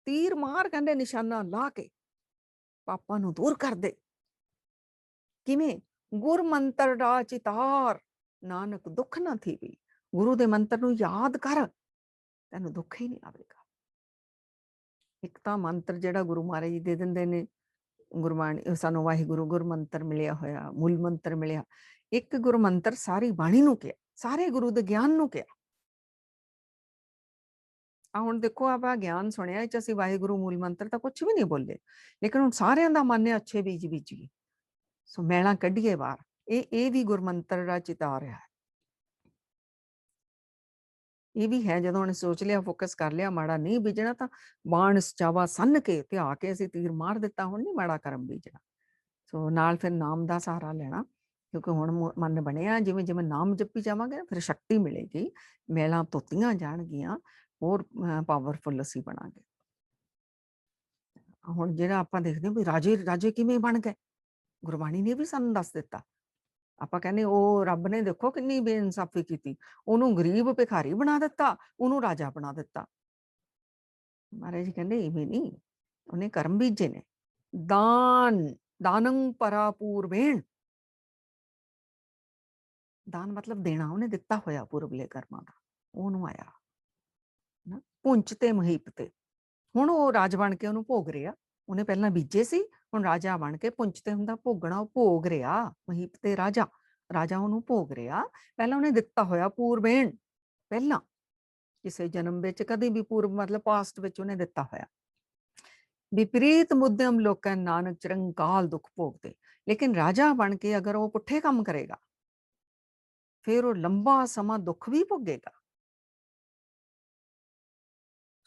Speaker 1: ਤੀਰ ਮਾਰ ਕਹਿੰਦੇ ਨਿਸ਼ਾਨਾ ਲਾ ਕੇ ਪਾਪਾਂ ਨੂੰ ਦੂਰ ਕਰ ਦੇ। ਕਿਵੇਂ? ਗੁਰ ਮੰਤਰ ਦਾ ਚਿਤਾਰ ਨਾਨਕ ਦੁੱਖ ਨਾ ਥੀਵੀ। ਗੁਰੂ ਦੇ ਮੰਤਰ ਨੂੰ ਯਾਦ ਕਰ, ਤੈਨੂੰ ਦੁੱਖ ਹੀ ਨਹੀਂ ਆਵੇਗਾ। ਇੱਕ ਤਾਂ ਮੰਤਰ ਜਿਹੜਾ ਗੁਰੂ ਮਹਾਰਾਜ ਜੀ ਦੇ ਦਿੰਦੇ ਨੇ, ਗੁਰਬਾਣੀ ਸਾਨੂੰ ਵਾਹਿਗੁਰੂ ਗੁਰ ਮੰਤਰ ਮਿਲਿਆ ਹੋਇਆ, ਮੂਲ ਮੰਤਰ ਮਿਲਿਆ। ਇੱਕ ਗੁਰ ਮੰਤਰ ਸਾਰੀ ਬਾਣੀ ਨੂੰ ਕਿਹਾ, ਸਾਰੇ ਗੁਰੂ ਦੇ ਗਿਆਨ ਨੂੰ ਕਿਹਾ। ਆ ਹੁਣ ਦੇਖੋ ਆਪਾਂ ਗਿਆਨ ਸੁਣਿਆ, ਇਹ ਚ ਅਸੀਂ ਵਾਹਿਗੁਰੂ ਮੂਲ ਮੰਤਰ ਤਾਂ ਕੁਛ ਵੀ ਨਹੀਂ ਬੋਲੇ, ਲੇਕਿਨ ਹੁਣ ਸਾਰਿਆਂ ਦਾ ਮਨ ਹੈ ਅੱਛੇ ਬੀਜ ਬੀਜੀਏ। ਸੋ ਮੈਲਾਂ ਕੱਢੀਏ ਬਾਹਰ। ਇਹ ਵੀ ਗੁਰਮੰਤਰ ਦਾ ਚਿਤਾਰ ਹੈ। ਇਹ ਵੀ ਹੈ, ਜਦੋਂ ਉਹਨੇ ਸੋਚ ਲਿਆ, ਫੋਕਸ ਕਰ ਲਿਆ, ਮਾੜਾ ਨਹੀਂ ਬੀਜਣਾ, ਤਾਂ ਬਾਣ ਚਾਵਾ ਸੰਨ ਕੇ ਧਿਆ ਕੇ ਅਸੀਂ ਤੀਰ ਮਾਰ ਦਿੱਤਾ, ਹੁਣ ਨਹੀਂ ਮਾੜਾ ਕਰਮ ਬੀਜਣਾ। ਸੋ ਨਾਲ ਫਿਰ ਨਾਮ ਦਾ ਸਹਾਰਾ ਲੈਣਾ, ਕਿਉਂਕਿ ਹੁਣ ਮਨ ਬਣਿਆ, ਜਿਵੇਂ ਜਿਵੇਂ ਨਾਮ ਜਪੀ ਜਾਵਾਂਗੇ ਫਿਰ ਸ਼ਕਤੀ ਮਿਲੇਗੀ, ਮੈਲਾਂ ਧੋਤੀਆਂ ਜਾਣਗੀਆਂ, ਹੋਰ ਪਾਵਰਫੁਲ ਅਸੀਂ ਬਣਾਂਗੇ। ਹੁਣ ਜਿਹੜਾ ਆਪਾਂ ਦੇਖਦੇ ਹਾਂ ਵੀ ਰਾਜੇ ਕਿਵੇਂ ਬਣ ਗਏ, ਗੁਰਬਾਣੀ ਨੇ ਵੀ ਸਾਨੂੰ ਦੱਸ ਦਿੱਤਾ। ਆਪਾਂ ਕਹਿੰਦੇ ਉਹ ਰੱਬ ਨੇ ਦੇਖੋ ਕਿੰਨੀ ਬੇਇਨਸਾਫੀ ਕੀਤੀ, ਉਹਨੂੰ ਗਰੀਬ ਭਿਖਾਰੀ ਬਣਾ ਦਿੱਤਾ, ਉਹਨੂੰ ਰਾਜਾ ਬਣਾ ਦਿੱਤਾ। ਮਹਾਰਾਜ ਜੀ ਕਹਿੰਦੇ ਇਵੇਂ ਨਹੀਂ, ਉਹਨੇ ਕਰਮ ਬੀਜੇ ਨੇ। ਦਾਨੰ ਪਰਾ ਪੂਰਬੇਣ, ਦਾਨ ਮਤਲਬ ਦੇਣਾ, ਉਹਨੇ ਦਿੱਤਾ ਹੋਇਆ ਪੂਰਬਲੇ ਕਰਮਾਂ ਦਾ, ਉਹਨੂੰ ਆਇਆ ਨਾ। ਪੁੰਚ ਤੇ ਮਹੀਪ ਤੇ, ਹੁਣ ਉਹ ਰਾਜ ਬਣ ਕੇ ਉਹਨੂੰ ਭੋਗ ਰਿਹਾ। ਉਹਨੇ ਪਹਿਲਾਂ ਬੀਜੇ ਸੀ, ਹੁਣ ਰਾਜਾ ਬਣ ਕੇ, ਪੁੰਚ ਤੇ ਹੁੰਦਾ ਭੋਗਣਾ, ਉਹ ਭੋਗ ਰਿਹਾ। ਮਹੀਪ ਤੇ ਰਾਜਾ, ਰਾਜਾ ਉਹਨੂੰ ਭੋਗ ਰਿਹਾ। ਪਹਿਲਾਂ ਉਹਨੇ ਦਿੱਤਾ ਹੋਇਆ ਪੂਰਬੇਣ, ਪਹਿਲਾਂ ਕਿਸੇ ਜਨਮ ਵਿੱਚ, ਕਦੇ ਵੀ ਪੂਰਬ ਮਤਲਬ ਪਾਸਟ ਵਿੱਚ ਉਹਨੇ ਦਿੱਤਾ ਹੋਇਆ। ਵਿਪਰੀਤ ਮੁੱਦਮ ਲੋਕਾਂ ਨਾਨਕ ਚਿਰੰਕਾਲ ਦੁੱਖ ਭੋਗਦੇ। ਲੇਕਿਨ ਰਾਜਾ ਬਣ ਕੇ ਅਗਰ ਉਹ ਪੁੱਠੇ ਕੰਮ ਕਰੇਗਾ, ਫਿਰ ਉਹ ਲੰਬਾ ਸਮਾਂ ਦੁੱਖ ਵੀ ਭੋਗੇਗਾ।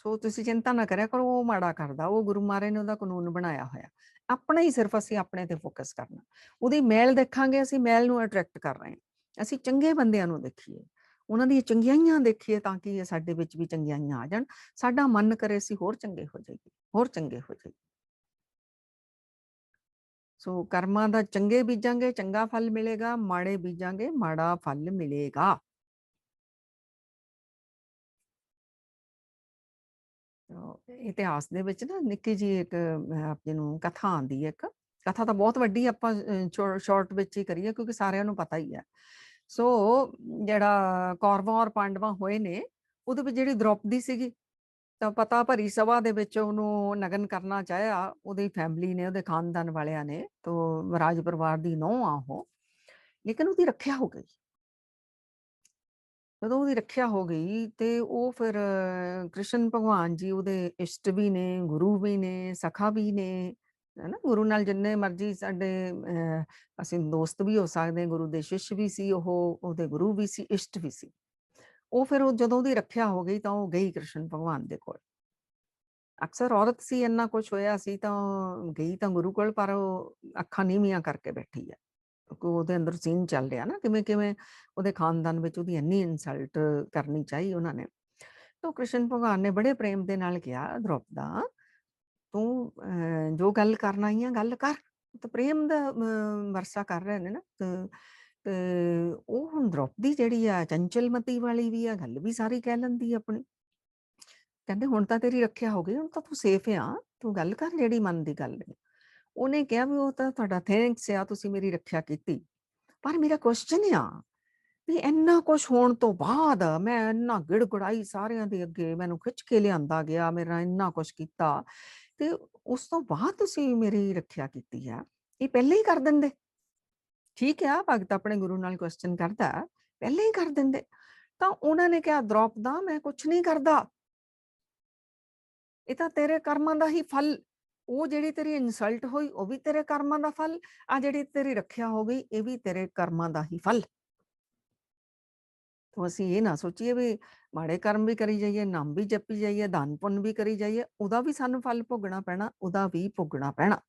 Speaker 1: ਸੋ ਤੁਸੀਂ ਚਿੰਤਾ ਨਾ ਕਰਿਆ ਕਰੋ, ਉਹ ਮਾੜਾ ਕਰਦਾ, ਉਹ ਗੁਰੂ ਮਹਾਰਾਜ ਨੇ ਉਹਦਾ ਕਾਨੂੰਨ ਬਣਾਇਆ ਹੋਇਆ। ਆਪਣਾ ਹੀ ਸਿਰਫ ਅਸੀਂ ਆਪਣੇ ਤੇ ਫੋਕਸ ਕਰਨਾ। ਉਹਦੀ ਮੈਲ ਦੇਖਾਂਗੇ, ਅਸੀਂ ਮੈਲ ਨੂੰ ਅਟਰੈਕਟ ਕਰ ਰਹੇ ਹਾਂ। ਅਸੀਂ ਚੰਗੇ ਬੰਦਿਆਂ ਨੂੰ ਦੇਖੀਏ, ਉਹਨਾਂ ਦੀਆਂ ਚੰਗਿਆਈਆਂ ਦੇਖੀਏ, ਤਾਂ ਕਿ ਸਾਡੇ ਵਿੱਚ ਵੀ ਚੰਗਿਆਈਆਂ ਆ ਜਾਣ। ਸਾਡਾ ਮਨ ਕਰੇ ਅਸੀਂ ਹੋਰ ਚੰਗੇ ਹੋ ਜਾਈਏ, ਹੋਰ ਚੰਗੇ ਹੋ ਜਾਈਏ। ਸੋ ਕਰਮਾਂ ਦਾ ਚੰਗੇ ਬੀਜਾਂਗੇ ਚੰਗਾ ਫਲ ਮਿਲੇਗਾ, ਮਾੜੇ ਬੀਜਾਂਗੇ ਮਾੜਾ ਫਲ ਮਿਲੇਗਾ। ਇਤਿਹਾਸ ਦੇ ਵਿੱਚ ਨਾ ਨਿੱਕੀ ਜੀ ਇੱਕ ਆਪਣੇ ਨੂੰ ਕਥਾ ਆਉਂਦੀ ਹੈ। ਇੱਕ ਕਥਾ ਤਾਂ ਬਹੁਤ ਵੱਡੀ, ਆਪਾਂ ਸ਼ਾਰਟ ਵਿੱਚ ਹੀ ਕਰੀਏ ਕਿਉਂਕਿ ਸਾਰਿਆਂ ਨੂੰ ਪਤਾ ਹੀ ਹੈ। ਸੋ ਜਿਹੜਾ ਕੌਰਵਾਂ ਔਰ ਪਾਂਡਵਾਂ ਹੋਏ ਨੇ, ਉਹਦੇ ਵਿੱਚ ਜਿਹੜੀ ਦ੍ਰੋਪਦੀ ਸੀਗੀ, ਤਾਂ ਪਤਾ ਭਰੀ ਸਭਾ ਦੇ ਵਿੱਚ ਉਹਨੂੰ ਨਗਨ ਕਰਨਾ ਚਾਹਿਆ। ਉਹਦੀ ਫੈਮਿਲੀ ਨੇ, ਉਹਦੇ ਖਾਨਦਾਨ ਵਾਲਿਆਂ ਨੇ, ਤੋਂ ਰਾਜ ਪਰਿਵਾਰ ਦੀ ਨੂੰਹ ਆ ਉਹ, ਲੇਕਿਨ ਉਹਦੀ ਰੱਖਿਆ ਹੋ ਗਈ। ਜਦੋਂ ਉਹਦੀ ਰੱਖਿਆ ਹੋ ਗਈ ਤੇ ਉਹ ਫਿਰ ਕ੍ਰਿਸ਼ਨ ਭਗਵਾਨ ਜੀ ਉਹਦੇ ਇਸ਼ਟ ਵੀ ਨੇ, ਗੁਰੂ ਵੀ ਨੇ, ਸਖਾ ਵੀ ਨੇ, ਹੈਨਾ। ਗੁਰੂ ਨਾਲ ਜਿੰਨੇ ਮਰਜ਼ੀ ਸਾਡੇ ਅਸੀਂ ਦੋਸਤ ਵੀ ਹੋ ਸਕਦੇ, ਗੁਰੂ ਦੇ ਸ਼ਿਸ਼ ਵੀ ਸੀ ਉਹ, ਉਹਦੇ ਗੁਰੂ ਵੀ ਸੀ, ਇਸ਼ਟ ਵੀ ਸੀ। ਉਹ ਫਿਰ ਉਹ ਜਦੋਂ ਉਹਦੀ ਰੱਖਿਆ ਹੋ ਗਈ ਤਾਂ ਉਹ ਗਈ ਕ੍ਰਿਸ਼ਨ ਭਗਵਾਨ ਦੇ ਕੋਲ। ਅਕਸਰ ਔਰਤ ਸੀ, ਇੰਨਾ ਕੁਛ ਹੋਇਆ ਸੀ ਤਾਂ ਗਈ ਤਾਂ ਗੁਰੂ ਕੋਲ, ਪਰ ਉਹ ਅੱਖਾਂ ਨੀਵੀਆਂ ਕਰਕੇ ਬੈਠੀ ਹੈ। ਉਹਦੇ ਅੰਦਰ ਸੀਨ ਚੱਲ ਰਿਹਾ ਨਾ, ਕਿਵੇਂ ਕਿਵੇਂ ਉਹਦੇ ਖਾਨਦਾਨ ਵਿੱਚ ਉਹਦੀ ਇੰਨੀ ਇਨਸਲਟ ਕਰਨੀ ਚਾਹੀ ਉਹਨਾਂ ਨੇ। ਤਾਂ ਕ੍ਰਿਸ਼ਨ ਭਗਵਾਨ ਨੇ ਬੜੇ ਪ੍ਰੇਮ ਦੇ ਨਾਲ ਕਿਹਾ, ਦ੍ਰੋਪਦਾ ਤੂੰ ਜੋ ਗੱਲ ਕਰਨ ਆਈ ਆ ਗੱਲ ਕਰ। ਤਾਂ ਪ੍ਰੇਮ ਦਾ ਵਰਸਾ ਕਰ ਰਹੇ ਨੇ ਨਾ। ਤੇ ਉਹ ਹੁਣ ਦ੍ਰੋਪਦੀ ਜਿਹੜੀ ਆ ਚੰਚਲਮਤੀ ਵਾਲੀ ਵੀ ਆ, ਗੱਲ ਵੀ ਸਾਰੀ ਕਹਿ ਲੈਂਦੀ ਆਪਣੀ। ਕਹਿੰਦੇ ਹੁਣ ਤਾਂ ਤੇਰੀ ਰੱਖਿਆ ਹੋ ਗਈ, ਹੁਣ ਤਾਂ ਤੂੰ ਸੇਫ ਆ, ਤੂੰ ਗੱਲ ਕਰ ਜਿਹੜੀ ਮਨ ਦੀ ਗੱਲ ਹੈ। ਉਹਨੇ ਕਿਹਾ ਵੀ ਉਹ ਤਾਂ ਤੁਹਾਡਾ ਥੈਂਕਸ ਆ, ਤੁਸੀਂ ਮੇਰੀ ਰੱਖਿਆ ਕੀਤੀ, ਪਰ ਮੇਰਾ ਕੁਐਸਚਨ ਆ ਵੀ ਇੰਨਾ ਕੁਛ ਹੋਣ ਤੋਂ ਬਾਅਦ ਮੈਂ ਇੰਨਾ ਗਿੜਗੜਾਈ ਸਾਰਿਆਂ ਦੇ ਅੱਗੇ, ਮੈਨੂੰ ਖਿੱਚ ਕੇ ਲਿਆਂਦਾ ਗਿਆ, ਮੇਰਾ ਇੰਨਾ ਕੁਛ ਕੀਤਾ, ਤੇ ਉਸ ਤੋਂ ਬਾਅਦ ਤੁਸੀਂ ਮੇਰੀ ਰੱਖਿਆ ਕੀਤੀ ਆ, ਇਹ ਪਹਿਲੇ ਹੀ ਕਰ ਦਿੰਦੇ। ਠੀਕ ਆ, ਭਗਤ ਆਪਣੇ ਗੁਰੂ ਨਾਲ ਕੁਐਸਚਨ ਕਰਦਾ, ਪਹਿਲੇ ਹੀ ਕਰ ਦਿੰਦੇ। ਤਾਂ ਉਹਨਾਂ ਨੇ ਕਿਹਾ, ਦ੍ਰੋਪਦਾ ਮੈਂ ਕੁਛ ਨਹੀਂ ਕਰਦਾ, ਇਹ ਤਾਂ ਤੇਰੇ ਕਰਮਾਂ ਦਾ ਹੀ ਫਲ। ਉਹ ਜਿਹੜੀ ਤੇਰੀ ਇਨਸਲਟ ਹੋਈ ਉਹ ਵੀ ਤੇਰੇ ਕਰਮਾਂ ਦਾ ਫਲ, ਆ ਜਿਹੜੀ ਤੇਰੀ ਰੱਖਿਆ ਹੋ ਗਈ ਇਹ ਵੀ ਤੇਰੇ ਕਰਮਾਂ ਦਾ ਹੀ ਫਲ। ਤਾਂ ਅਸੀਂ ਇਹ ਨਾ ਸੋਚੀਏ ਵੀ ਮਾੜੇ ਕਰਮ ਵੀ ਕਰੀ ਜਾਈਏ, ਨਾਮ ਵੀ ਜਪੀ ਜਾਈਏ, ਦਾਨ ਪੁੰਨ ਵੀ ਕਰੀ ਜਾਈਏ, ਉਹਦਾ ਵੀ ਸਾਨੂੰ ਫਲ ਭੋਗਣਾ ਪੈਣਾ, ਉਹਦਾ ਵੀ ਭੋਗਣਾ ਪੈਣਾ।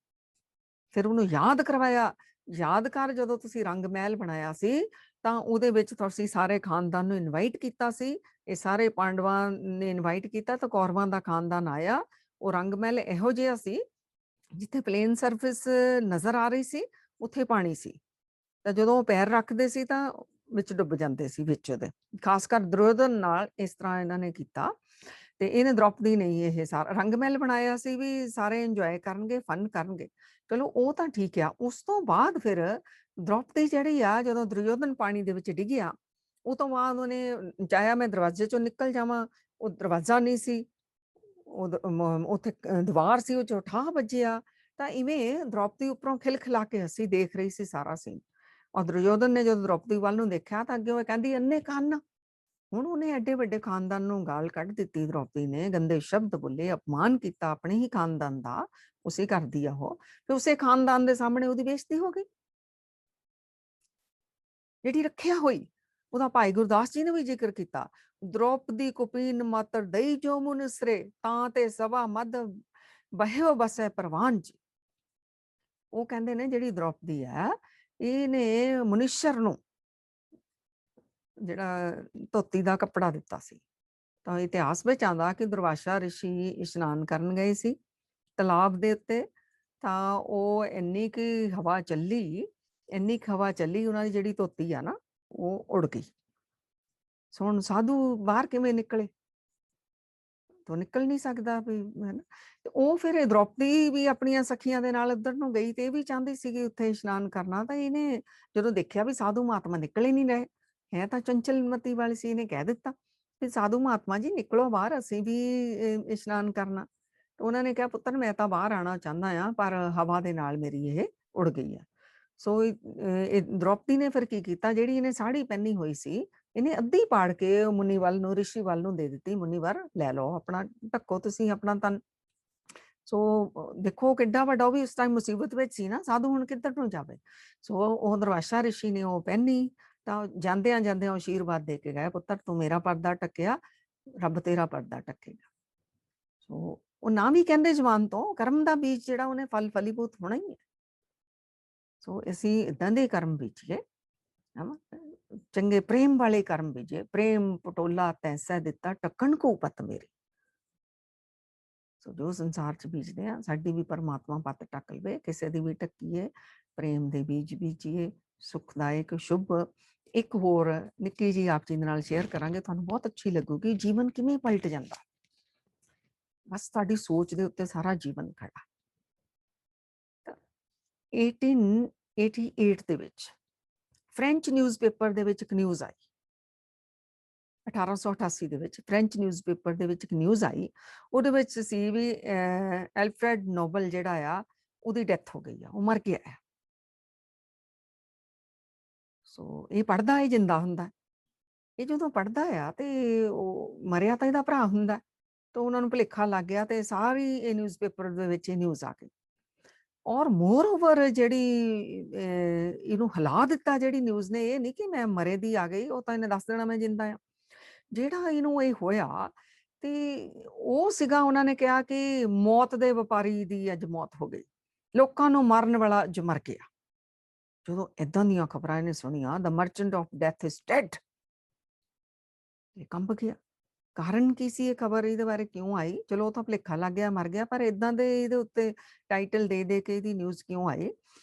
Speaker 1: ਫਿਰ ਉਹਨੂੰ ਯਾਦ ਕਰਵਾਇਆ, ਯਾਦ ਕਰ ਜਦੋਂ ਤੁਸੀਂ ਰੰਗ ਮਹਿਲ ਬਣਾਇਆ ਸੀ ਤਾਂ ਉਹਦੇ ਵਿੱਚ ਤੁਸੀਂ ਸਾਰੇ ਖਾਨਦਾਨ ਨੂੰ ਇਨਵਾਈਟ ਕੀਤਾ ਸੀ। ਇਹ ਸਾਰੇ ਪਾਂਡਵਾਂ ਨੇ ਇਨਵਾਈਟ ਕੀਤਾ ਤਾਂ ਕੌਰਵਾਂ ਦਾ ਖਾਨਦਾਨ ਆਇਆ। ਉਹ ਰੰਗ ਮਹਿਲ ਇਹੋ ਜਿਹਾ ਸੀ ਜਿੱਥੇ ਪਲੇਨ ਸਰਫੇਸ ਨਜ਼ਰ ਆ ਰਹੀ ਸੀ, ਉੱਥੇ ਪਾਣੀ ਸੀ। ਤਾਂ ਜਦੋਂ ਉਹ ਪੈਰ ਰੱਖਦੇ ਸੀ ਤਾਂ ਵਿੱਚ ਡੁੱਬ ਜਾਂਦੇ ਸੀ ਵਿੱਚ ਉਹਦੇ। ਖਾਸ ਕਰ ਦੁਰਯੋਧਨ ਨਾਲ ਇਸ ਤਰ੍ਹਾਂ ਇਹਨਾਂ ਨੇ ਕੀਤਾ। ਤੇ ਇਹਨੇ ਦ੍ਰੋਪਦੀ ਨੇ ਇਹ ਸਾਰਾ ਰੰਗ ਮਹਿਲ ਬਣਾਇਆ ਸੀ ਵੀ ਸਾਰੇ ਇੰਜੋਏ ਕਰਨਗੇ, ਫਨ ਕਰਨਗੇ। ਚਲੋ ਉਹ ਤਾਂ ਠੀਕ ਆ। ਉਸ ਤੋਂ ਬਾਅਦ ਫਿਰ ਦ੍ਰੋਪਦੀ ਜਿਹੜੀ ਆ, ਜਦੋਂ ਦੁਰਯੋਧਨ ਪਾਣੀ ਦੇ ਵਿੱਚ ਡਿੱਗਿਆ, ਉਹ ਤੋਂ ਬਾਅਦ ਉਹਨੇ ਚਾਹਿਆ ਮੈਂ ਦਰਵਾਜ਼ੇ ਚੋਂ ਨਿਕਲ ਜਾਵਾਂ, ਉਹ ਦਰਵਾਜ਼ਾ ਨਹੀਂ ਸੀ, ਉੱਥੇ ਦੀਵਾਰ ਸੀ, ਉਹ ਚੋਂ ਠਾਹ ਵੱਜਿਆ। ਤਾਂ ਇਵੇਂ ਦ੍ਰੋਪਦੀ ਉੱਪਰੋਂ ਖਿਲਖਿਲਾ ਕੇ ਹੱਸੀ ਦੇਖ ਰਹੀ ਸੀ ਸਾਰਾ ਸੀਨ। ਔਰ ਦੁਰਯੋਧਨ ਨੇ ਜਦੋਂ ਦ੍ਰੋਪਦੀ ਵੱਲ ਨੂੰ ਦੇਖਿਆ ਤਾਂ ਅੱਗੇ ਉਹ ਕਹਿੰਦੀ ਅੰਨੇ ਕੰਨ। ਹੁਣ ਉਹਨੇ ਐਡੇ ਵੱਡੇ ਖਾਨਦਾਨ ਨੂੰ ਗਾਲ ਕੱਢ ਦਿੱਤੀ, ਦ੍ਰੋਪਦੀ ਨੇ ਗੰਦੇ ਸ਼ਬਦ ਬੋਲੇ, ਅਪਮਾਨ ਕੀਤਾ ਆਪਣੇ ਹੀ ਖਾਨਦਾਨ ਦਾ। ਉਸੇ ਕਰਦੀ ਆ ਉਹ, ਤੇ ਉਸੇ ਖਾਨਦਾਨ ਦੇ ਸਾਹਮਣੇ ਉਹਦੀ ਬੇਇੱਜ਼ਤੀ ਹੋ ਗਈ ਜਿਹੜੀ ਰੱਖਿਆ ਹੋਈ। ਉਹਦਾ ਭਾਈ ਗੁਰਦਾਸ ਜੀ ਨੇ ਵੀ ਜ਼ਿਕਰ ਕੀਤਾ, ਦ੍ਰੋਪਦੀ ਕੁਪੀਨ ਮਾਤਰ ਦਈ ਜੋ ਮੁਨਸਰੇ, ਤਾਂ ਤੇ ਸਭਾ ਮਦ ਬਹਿਓ ਬਸੈ ਪ੍ਰਵਾਨ ਜੀ। ਉਹ ਕਹਿੰਦੇ ਨੇ ਜਿਹੜੀ ਦ੍ਰੋਪਦੀ ਹੈ ਇਹਨੇ ਮੁਨੀਸ਼ਰ ਨੂੰ ਜਿਹੜਾ ਧੋਤੀ ਦਾ ਕੱਪੜਾ ਦਿੱਤਾ ਸੀ। ਤਾਂ ਇਤਿਹਾਸ ਵਿੱਚ ਆਉਂਦਾ ਕਿ ਦੁਰਵਾਸਾ ਰਿਸ਼ੀ ਇਸ਼ਨਾਨ ਕਰਨ ਗਏ ਸੀ ਤਲਾਬ ਦੇ ਉੱਤੇ, ਤਾਂ ਉਹ ਇੰਨੀ ਕੁ ਹਵਾ ਚੱਲੀ, ਇੰਨੀ ਕੁ ਹਵਾ ਚੱਲੀ, ਉਹਨਾਂ ਦੀ ਜਿਹੜੀ ਧੋਤੀ ਆ ਨਾ ਉਹ ਉੜ ਗਈ। ਸੋ ਹੁਣ ਸਾਧੂ ਬਾਹਰ ਕਿਵੇਂ ਨਿਕਲੇ? ਤੋ ਨਿਕਲ ਨਹੀਂ ਸਕਦਾ ਵੀ, ਹੈ ਨਾ। ਤੇ ਉਹ ਫਿਰ ਦ੍ਰੋਪਦੀ ਵੀ ਆਪਣੀਆਂ ਸਖੀਆਂ ਦੇ ਨਾਲ ਉੱਧਰ ਨੂੰ ਗਈ ਤੇ ਇਹ ਵੀ ਚਾਹੁੰਦੀ ਸੀਗੀ ਉੱਥੇ ਇਸ਼ਨਾਨ ਕਰਨਾ। ਤਾਂ ਇਹਨੇ ਜਦੋਂ ਦੇਖਿਆ ਵੀ ਸਾਧੂ ਮਹਾਤਮਾ ਨਿਕਲ ਹੀ ਨਹੀਂ ਰਹੇ, ਹੈ ਤਾਂ ਚੰਚਲਮਤੀ ਵਾਲੀ ਸੀ, ਇਹਨੇ ਕਹਿ ਦਿੱਤਾ ਵੀ ਸਾਧੂ ਮਹਾਤਮਾ ਜੀ ਨਿਕਲੋ ਬਾਹਰ, ਅਸੀਂ ਵੀ ਇਸ਼ਨਾਨ ਕਰਨਾ। ਤੇ ਉਹਨਾਂ ਨੇ ਕਿਹਾ ਪੁੱਤਰ ਮੈਂ ਤਾਂ ਬਾਹਰ ਆਉਣਾ ਚਾਹੁੰਦਾ ਆ, ਪਰ ਹਵਾ ਦੇ ਨਾਲ ਮੇਰੀ ਇਹ ਉੜ ਗਈ ਆ। ਸੋ ਇਹ ਦ੍ਰੋਪਦੀ ਨੇ ਫਿਰ ਕੀ ਕੀਤਾ, ਜਿਹੜੀ ਇਹਨੇ ਸਾੜੀ ਪਹਿਨੀ ਹੋਈ ਸੀ ਇਹਨੇ ਅੱਧੀ ਪਾੜ ਕੇ ਮੁਨੀ ਵੱਲ ਨੂੰ, ਰਿਸ਼ੀ ਵੱਲ ਨੂੰ ਦੇ ਦਿੱਤੀ। ਮੁਨੀਵਰ ਲੈ ਲਓ, ਆਪਣਾ ਢੱਕੋ ਤੁਸੀਂ ਆਪਣਾ ਤਨ। ਸੋ ਦੇਖੋ ਕਿੱਡਾ ਵੱਡਾ, ਉਹ ਵੀ ਉਸ ਟਾਈਮ ਮੁਸੀਬਤ ਵਿੱਚ ਸੀ ਨਾ, ਸਾਧੂ ਹੁਣ ਕਿੱਧਰ ਨੂੰ ਜਾਵੇ। ਸੋ ਉਹ ਦੁਰਵਾਸਾ ਰਿਸ਼ੀ ਨੇ ਉਹ ਪਹਿਨੀ, ਤਾਂ ਜਾਂਦਿਆਂ ਜਾਂਦਿਆਂ ਆਸ਼ੀਰਵਾਦ ਦੇ ਕੇ ਗਏ, ਪੁੱਤਰ ਤੂੰ ਮੇਰਾ ਪਰਦਾ ਟੱਕਿਆ, ਰੱਬ ਤੇਰਾ ਪਰਦਾ ਟੱਕੇਗਾ। ਸੋ ਉਹ ਨਾ ਵੀ ਕਹਿੰਦੇ ਜਵਾਨ ਤੋਂ, ਕਰਮ ਦਾ ਬੀਜ ਜਿਹੜਾ ਉਹਨੇ ਫਲ ਫਲੀਭੂਤ ਹੋਣਾ ਹੀ ਹੈ। ਸੋ ਅਸੀਂ ਇਦਾਂ ਦੇ ਕਰਮ ਬੀਜੀਏ, ਚੰਗੇ ਪ੍ਰੇਮ ਵਾਲੇ ਕਰਮ ਬੀਜੇ। ਪ੍ਰੇਮ ਪਟੋਲਾ ਤੈਸਾ ਦਿੱਤਾ ਟੱਕਣ ਕੋ ਪਤ ਮੇਰੀ। ਸੋ ਜੋ ਸੰਸਾਰ ਚ ਬੀਜਦੇ ਆ, ਸਾਡੀ ਵੀ ਪਰਮਾਤਮਾ ਪੱਤ ਟੱਕ ਲਵੇ, ਕਿਸੇ ਦੀ ਵੀ ਟੱਕੀਏ, ਪ੍ਰੇਮ ਦੇ ਬੀਜ ਬੀਜੀਏ, ਸੁਖਦਾਇਕ ਸ਼ੁਭ। ਇੱਕ ਹੋਰ ਨਿੱਕੀ ਜੀ ਆਪ ਜੀ ਦੇ ਨਾਲ ਸ਼ੇਅਰ ਕਰਾਂਗੇ, ਤੁਹਾਨੂੰ ਬਹੁਤ ਅੱਛੀ ਲੱਗੂਗੀ। ਜੀਵਨ ਕਿਵੇਂ ਪਲਟ ਜਾਂਦਾ, ਬਸ ਤੁਹਾਡੀ ਸੋਚ ਦੇ ਉੱਤੇ ਸਾਰਾ ਜੀਵਨ ਖੜਾ। 1888 ਦੇ ਵਿੱਚ ਫ੍ਰੈਂਚ ਨਿਊਜ਼ਪੇਪਰ ਦੇ ਵਿੱਚ ਇੱਕ ਨਿਊਜ਼ ਆਈ। 1888 ਦੇ ਵਿੱਚ ਫ੍ਰੈਂਚ ਨਿਊਜ਼ਪੇਪਰ ਦੇ ਵਿੱਚ ਇੱਕ ਨਿਊਜ਼ ਆਈ। ਉਹਦੇ ਵਿੱਚ ਸੀ ਵੀ ਐਲਫਰੈਡ ਨੋਬਲ ਜਿਹੜਾ ਆ ਉਹਦੀ ਡੈਥ ਹੋ ਗਈ ਆ, ਉਹ ਮਰ ਗਿਆ ਹੈ। ਸੋ ਇਹ ਪੜ੍ਹਦਾ, ਇਹ ਜਿੰਦਾ ਹੁੰਦਾ। ਇਹ ਜਦੋਂ ਪੜ੍ਹਦਾ ਆ ਤੇ ਉਹ ਮਰਿਆ ਤਾਂ ਇਹਦਾ ਭਰਾ ਹੁੰਦਾ, ਤਾਂ ਉਹਨਾਂ ਨੂੰ ਭੁਲੇਖਾ ਲੱਗ ਗਿਆ ਤੇ ਸਾਰੀ ਇਹ ਨਿਊਜ਼ਪੇਪਰ ਦੇ ਵਿੱਚ ਇਹ ਨਿਊਜ਼ ਆ ਗਈ। ਔਰ ਮੋਰ ਓਵਰ ਜਿਹੜੀ ਇਹਨੂੰ ਹਿਲਾ ਦਿੱਤਾ ਜਿਹੜੀ ਨਿਊਜ਼ ਨੇ, ਇਹ ਨਹੀਂ ਕਿ ਮੈਂ ਮਰੇ ਦੀ ਆ ਗਈ, ਉਹ ਤਾਂ ਇਹਨੇ ਦੱਸ ਦੇਣਾ ਮੈਂ ਜਿੰਦਾ ਆ। ਜਿਹੜਾ ਇਹਨੂੰ ਇਹ ਹੋਇਆ ਤੇ ਉਹ ਸੀਗਾ, ਉਹਨਾਂ ਨੇ ਕਿਹਾ ਕਿ ਮੌਤ ਦੇ ਵਪਾਰੀ ਦੀ ਅੱਜ ਮੌਤ ਹੋ ਗਈ, ਲੋਕਾਂ ਨੂੰ ਮਾਰਨ ਵਾਲਾ ਅੱਜ ਮਰ ਗਿਆ। ਜਦੋਂ ਏਦਾਂ ਦੀਆਂ ਖਬਰਾਂ ਇਹਨੇ ਸੁਣੀਆਂ, the merchant of death is dead, ਇਹ ਕੰਬ ਗਿਆ। ਕਾਰਨ ਕੀ ਸੀ ਇਹ ਖਬਰ, ਇਹਦੇ ਬਾਰੇ ਕਿਉਂ ਆਈ? ਚਲੋ ਉਹ ਤਾਂ ਭੁਲੇਖਾ ਲੱਗ ਗਿਆ, ਮਰ ਗਿਆ, ਪਰ ਇਦਾਂ ਦੇ ਇਹਦੇ ਉੱਤੇ ਟਾਈਟਲ ਦੇ ਦੇ ਕੇ ਇਹਦੀ ਨਿਊਜ਼ ਕਿਉਂ ਆਈ?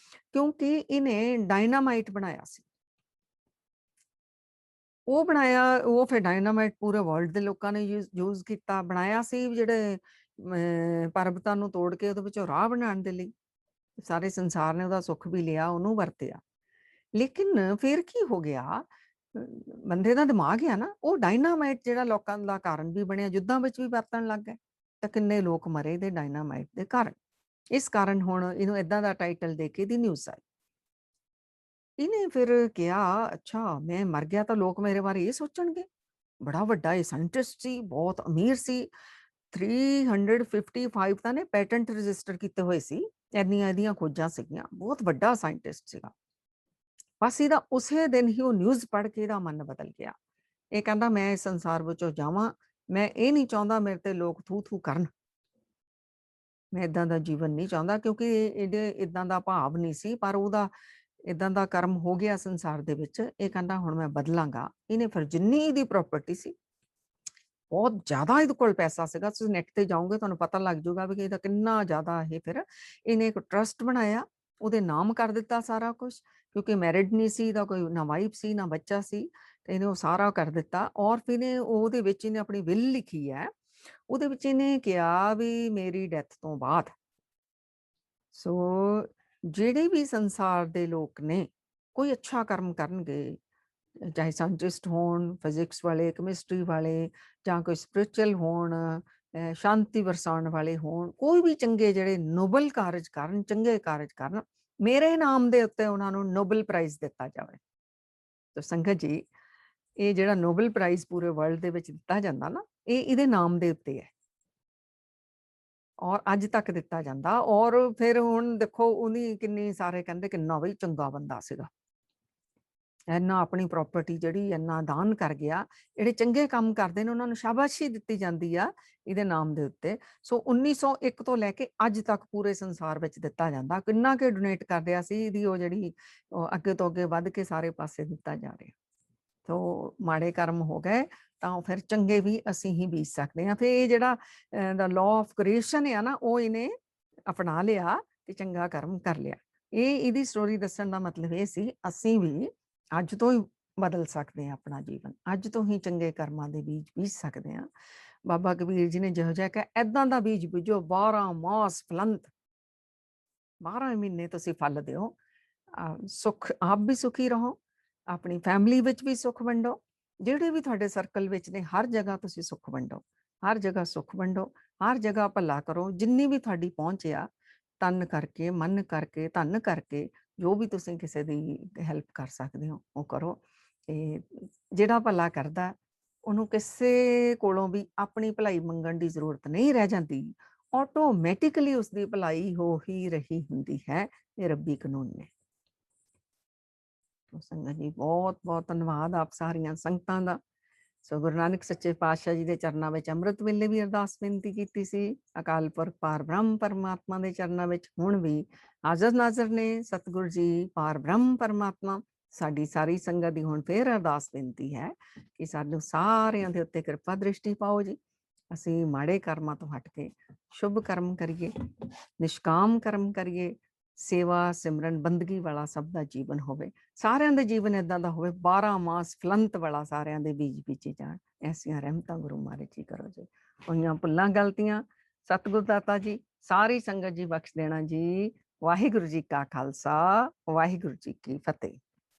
Speaker 1: ਕਿਉਂਕਿ ਇਹਨੇ ਡਾਇਨਾਮਾਈਟ ਬਣਾਇਆ ਸੀ। ਉਹ ਬਣਾਇਆ, ਉਹ ਫਿਰ ਡਾਇਨਾਮਾਈਟ ਪੂਰੇ ਵਰਲਡ ਦੇ ਲੋਕਾਂ ਨੇ ਯੂਜ਼ ਕੀਤਾ। ਬਣਾਇਆ ਸੀ ਜਿਹੜੇ ਪਰਬਤਾਂ ਨੂੰ ਤੋੜ ਕੇ ਉਹਦੇ ਵਿੱਚੋਂ ਰਾਹ ਬਣਾਉਣ ਦੇ ਲਈ, ਸਾਰੇ ਸੰਸਾਰ ਨੇ ਉਹਦਾ ਸੁੱਖ ਵੀ ਲਿਆ, ਉਹਨੂੰ ਵਰਤਿਆ। ਲੇਕਿਨ ਫਿਰ ਕੀ ਹੋ ਗਿਆ, ਬੰਦੇ ਦਾ ਦਿਮਾਗ ਆ ਨਾ, ਉਹ ਡਾਇਨਾਮਾਈਟ ਜਿਹੜਾ ਲੋਕਾਂ ਦਾ ਕਾਰਨ ਵੀ ਬਣਿਆ, ਯੁੱਧਾਂ ਵਿੱਚ ਵੀ ਵਰਤਣ ਲੱਗ ਗਏ, ਤਾਂ ਕਿੰਨੇ ਲੋਕ ਮਰੇ ਦੇ ਡਾਇਨਾਮਾਈਟ ਦੇ ਕਾਰਨ। ਇਸ ਕਾਰਨ ਹੁਣ ਇਹਨੂੰ ਏਦਾਂ ਦਾ ਟਾਈਟਲ ਦੇ ਕੇ ਦੀ ਨਿਊਜ਼ ਆਈ। ਇਹਨੇ ਫਿਰ ਕਿਹਾ ਅੱਛਾ ਮੈਂ ਮਰ ਗਿਆ ਤਾਂ ਲੋਕ ਮੇਰੇ ਬਾਰੇ ਇਹ ਸੋਚਣਗੇ। ਬੜਾ ਵੱਡਾ ਇਹ ਸਾਇੰਟਿਸਟ ਸੀ, ਬਹੁਤ ਅਮੀਰ ਸੀ, 355 ਤਾਂ ਨੇ ਪੈਟੈਂਟ ਰਜਿਸਟਰ ਕੀਤੇ ਹੋਏ ਸੀ, ਇੰਨੀਆਂ ਇਹਦੀਆਂ ਖੋਜਾਂ ਸੀਗੀਆਂ, ਬਹੁਤ ਵੱਡਾ ਸਾਇੰਟਿਸਟ ਸੀਗਾ। ਬਸ ਇਹਦਾ ਉਸੇ ਦਿਨ ਹੀ ਉਹ ਨਿਊਜ਼ ਪੜ੍ਹ ਕੇ ਇਹਦਾ ਮਨ ਬਦਲ ਗਿਆ। ਇਹ ਕਹਿੰਦਾ ਮੈਂ ਇਸ ਸੰਸਾਰ ਵਿੱਚੋਂ ਜਾਵਾਂ, ਮੈਂ ਇਹ ਨਹੀਂ ਚਾਹੁੰਦਾ ਮੇਰੇ ਤੇ ਲੋਕ ਥੂ ਥੂ ਕਰਨ, ਮੈਂ ਇਦਾਂ ਦਾ ਜੀਵਨ ਨਹੀਂ ਚਾਹੁੰਦਾ। ਕਿਉਂਕਿ ਇਹਦੇ ਇਦਾਂ ਦਾ ਭਾਵ ਨਹੀਂ ਸੀ, ਪਰ ਉਹਦਾ ਇਦਾਂ ਦਾ ਕਰਮ ਹੋ ਗਿਆ ਸੰਸਾਰ ਦੇ ਵਿੱਚ। ਇਹ ਕਹਿੰਦਾ ਹੁਣ ਮੈਂ ਬਦਲਾਂਗਾ। ਇਹਨੇ ਫਿਰ ਜਿੰਨੀ ਇਹਦੀ ਪ੍ਰਾਪਰਟੀ ਸੀ, ਬਹੁਤ ਜ਼ਿਆਦਾ ਇਹਦੇ ਕੋਲ ਪੈਸਾ ਸੀਗਾ, ਤੁਸੀਂ ਨੈਟ ਤੇ ਜਾਓਗੇ ਤੁਹਾਨੂੰ ਪਤਾ ਲੱਗ ਜਾਊਗਾ ਵੀ ਇਹਦਾ ਕਿੰਨਾ ਜ਼ਿਆਦਾ। ਇਹ ਫਿਰ ਇਹਨੇ ਇੱਕ ਟਰਸਟ ਬਣਾਇਆ, ਉਹਦੇ ਨਾਮ ਕਰ ਦਿੱਤਾ ਸਾਰਾ ਕੁਝ, ਕਿਉਂਕਿ ਮੈਰਿਡ ਨਹੀਂ ਸੀ ਦਾ, ਕੋਈ ਨਾ ਵਾਈਫ ਸੀ ਨਾ ਬੱਚਾ ਸੀ, ਤੇ ਇਹਨੇ ਉਹ ਸਾਰਾ ਕਰ ਦਿੱਤਾ। ਔਰ ਫਿਰ ਇਹਨੇ ਉਹਦੇ ਵਿੱਚ ਇਹਨੇ ਆਪਣੀ ਵਿਲ ਲਿਖੀ ਹੈ, ਉਹਦੇ ਵਿੱਚ ਇਹਨੇ ਕਿਹਾ ਵੀ ਮੇਰੀ ਡੈਥ ਤੋਂ ਬਾਅਦ ਸੋ ਜਿਹੜੇ ਵੀ ਸੰਸਾਰ ਦੇ ਲੋਕ ਨੇ ਕੋਈ ਅੱਛਾ ਕਰਮ ਕਰਨਗੇ, ਚਾਹੇ ਸਾਇੰਟਿਸਟ ਹੋਣ, ਫਿਜ਼ਿਕਸ ਵਾਲੇ, ਕੈਮਿਸਟਰੀ ਵਾਲੇ, ਜਾਂ ਕੋਈ ਸਪਿਰਿਚੁਅਲ ਹੋਣ, ਸ਼ਾਂਤੀ ਵਰਸਾਉਣ ਵਾਲੇ ਹੋਣ, ਕੋਈ ਵੀ ਚੰਗੇ ਜਿਹੜੇ ਨੋਬਲ ਕਾਰਜ ਕਰਨ, ਚੰਗੇ ਕਾਰਜ ਕਰਨ, ਮੇਰੇ ਨਾਮ ਦੇ ਉੱਤੇ ਉਹਨਾਂ ਨੂੰ ਨੋਬਲ ਪ੍ਰਾਈਜ਼ ਦਿੱਤਾ ਜਾਵੇ। ਤਾਂ ਸੰਗਤ ਜੀ, ਇਹ ਜਿਹੜਾ ਨੋਬਲ ਪ੍ਰਾਈਜ਼ ਪੂਰੇ ਵਰਲਡ ਦੇ ਵਿੱਚ ਦਿੱਤਾ ਜਾਂਦਾ ਨਾ, ਇਹ ਇਹਦੇ ਨਾਮ ਦੇ ਉੱਤੇ ਹੈ, ਔਰ ਅੱਜ ਤੱਕ ਦਿੱਤਾ ਜਾਂਦਾ। ਔਰ ਫਿਰ ਹੁਣ ਦੇਖੋ ਉਹਦੀ ਕਿੰਨੀ ਸਾਰੇ ਕਹਿੰਦੇ ਕਿੰਨਾ ਬਈ ਚੰਗਾ ਬੰਦਾ ਸੀਗਾ। ਇੰਨਾ ਆਪਣੀ ਪ੍ਰਾਪਰਟੀ ਜਿਹੜੀ ਇੰਨਾ ਦਾਨ ਕਰ ਗਿਆ। ਜਿਹੜੇ ਚੰਗੇ ਕੰਮ ਕਰਦੇ ਨੇ ਉਹਨਾਂ ਨੂੰ ਸ਼ਾਬਾਸ਼ੀ ਦਿੱਤੀ ਜਾਂਦੀ ਆ ਇਹਦੇ ਨਾਮ ਦੇ ਉੱਤੇ। ਸੋ 1901 ਤੋਂ ਲੈ ਕੇ ਅੱਜ ਤੱਕ ਪੂਰੇ ਸੰਸਾਰ ਵਿੱਚ ਦਿੱਤਾ ਜਾਂਦਾ। ਕਿੰਨਾ ਕੁ ਡੋਨੇਟ ਕਰ ਰਿਹਾ ਸੀ, ਇਹਦੀ ਉਹ ਜਿਹੜੀ ਅੱਗੇ ਤੋਂ ਅੱਗੇ ਵੱਧ ਕੇ ਸਾਰੇ ਪਾਸੇ ਦਿੱਤਾ ਜਾ ਰਿਹਾ। ਸੋ ਮਾੜੇ ਕਰਮ ਹੋ ਗਏ ਤਾਂ ਫਿਰ ਚੰਗੇ ਵੀ ਅਸੀਂ ਹੀ ਬੀਜ ਸਕਦੇ ਹਾਂ। ਫਿਰ ਇਹ ਜਿਹੜਾ ਦਾ ਲਾਅ ਆਫ ਕ੍ਰੀਏਸ਼ਨ ਆ ਨਾ, ਉਹ ਇਹਨੇ ਅਪਣਾ ਲਿਆ ਤੇ ਚੰਗਾ ਕਰਮ ਕਰ ਲਿਆ। ਇਹਦੀ ਸਟੋਰੀ ਦੱਸਣ ਦਾ ਮਤਲਬ ਇਹ ਸੀ, ਅਸੀਂ ਵੀ ਅੱਜ ਤੋਂ ਹੀ ਬਦਲ ਸਕਦੇ ਹਾਂ ਆਪਣਾ ਜੀਵਨ। ਅੱਜ ਤੋਂ ਹੀ ਚੰਗੇ ਕਰਮਾਂ ਦੇ ਬੀਜ ਬੀਜ ਸਕਦੇ ਹਾਂ। ਬਾਬਾ ਕਬੀਰ ਜੀ ਨੇ ਜਿਹੋ ਜਿਹਾ ਕਿਹਾ, ਏਦਾਂ ਦਾ ਬੀਜ ਬੀਜੋ 12 ਮਾਸ ਫਲੰਤ, 12 ਮਹੀਨੇ ਤੁਸੀਂ ਫਲ ਦਿਓ। ਸੁੱਖ, ਆਪ ਵੀ ਸੁਖੀ ਰਹੋ, ਆਪਣੀ ਫੈਮਿਲੀ ਵਿੱਚ ਵੀ ਸੁੱਖ ਵੰਡੋ, ਜਿਹੜੇ ਵੀ ਤੁਹਾਡੇ ਸਰਕਲ ਵਿੱਚ ਨੇ ਹਰ ਜਗ੍ਹਾ ਤੁਸੀਂ ਸੁੱਖ ਵੰਡੋ, ਹਰ ਜਗ੍ਹਾ ਸੁੱਖ ਵੰਡੋ, ਹਰ ਜਗ੍ਹਾ ਭਲਾ ਕਰੋ। ਜਿੰਨੀ ਵੀ ਤੁਹਾਡੀ ਪਹੁੰਚ ਆ, ਤਨ ਕਰਕੇ, ਮਨ ਕਰਕੇ, ਧਨ ਕਰਕੇ, ਜੋ ਵੀ ਤੁਸੀਂ ਕਿਸੇ ਦੀ ਹੈਲਪ ਕਰ ਸਕਦੇ ਹੋ ਉਹ ਕਰੋ। ਤੇ ਜਿਹੜਾ ਭਲਾ ਕਰਦਾ ਉਹਨੂੰ ਕਿਸੇ ਕੋਲੋਂ ਵੀ ਆਪਣੀ ਭਲਾਈ ਮੰਗਣ ਦੀ ਜ਼ਰੂਰਤ ਨਹੀਂ ਰਹਿ ਜਾਂਦੀ। ਆਟੋਮੈਟਿਕਲੀ ਉਸਦੀ ਭਲਾਈ ਹੋ ਹੀ ਰਹੀ ਹੁੰਦੀ ਹੈ। ਇਹ ਰੱਬੀ ਕਾਨੂੰਨ ਨੇ। ਸੰਗਤ ਜੀ, ਬਹੁਤ ਬਹੁਤ ਧੰਨਵਾਦ ਆਪ ਸਾਰੀਆਂ ਸੰਗਤਾਂ ਦਾ। ਸੋ ਗੁਰੂ ਨਾਨਕ ਸੱਚੇ ਪਾਤਸ਼ਾਹ ਜੀ ਦੇ ਚਰਨਾਂ ਵਿੱਚ ਅੰਮ੍ਰਿਤ ਵੇਲੇ ਵੀ ਅਰਦਾਸ ਬੇਨਤੀ ਕੀਤੀ ਸੀ। ਅਕਾਲ ਪੁਰਖ ਪਾਰ ਬ੍ਰਹਮ ਪਰਮਾਤਮਾ ਦੇ ਚਰਨਾਂ ਵਿੱਚ ਹੁਣ ਵੀ ਹਾਜ਼ਰ ਨਾਜ਼ਰ ਨੇ ਸਤਿਗੁਰੂ ਜੀ ਪਾਰ ਬ੍ਰਹਮ ਪਰਮਾਤਮਾ। ਸਾਡੀ ਸਾਰੀ ਸੰਗਤ ਦੀ ਹੁਣ ਫੇਰ ਅਰਦਾਸ ਬੇਨਤੀ ਹੈ ਕਿ ਸਾਨੂੰ ਸਾਰਿਆਂ ਦੇ ਉੱਤੇ ਕਿਰਪਾ ਦ੍ਰਿਸ਼ਟੀ ਪਾਓ ਜੀ। ਅਸੀਂ ਮਾੜੇ ਕਰਮਾਂ ਤੋਂ ਹਟ ਕੇ ਸ਼ੁਭ ਕਰਮ ਕਰੀਏ, ਨਿਸ਼ਕਾਮ ਕਰਮ ਕਰੀਏ, ਸੇਵਾ ਸਿਮਰਨ ਬੰਦਗੀ ਵਾਲਾ ਸਭ ਦਾ ਜੀਵਨ ਹੋਵੇ। ਸਾਰਿਆਂ ਦੇ ਜੀਵਨ ਏਦਾਂ ਦਾ ਹੋਵੇ 12 ਮਾਸ ਫਲੰਤ ਵਾਲਾ, ਸਾਰਿਆਂ ਦੇ ਬੀਜ ਬੀਜੇ ਜਾਣ। ਐਸੀਆਂ ਰਹਿਮਤਾਂ ਗੁਰੂ ਮਹਾਰਾਜ ਜੀ ਕਰੋ ਜੀ। ਹੋਈਆਂ ਭੁੱਲਾਂ ਗਲਤੀਆਂ ਸਤਿਗੁਰ ਦਾਤਾ ਜੀ ਸਾਰੀ ਸੰਗਤ ਜੀ ਬਖਸ਼ ਦੇਣਾ ਜੀ। ਵਾਹਿਗੁਰੂ ਜੀ ਕਾ ਖਾਲਸਾ, ਵਾਹਿਗੁਰੂ ਜੀ ਕੀ ਫਤਿਹ।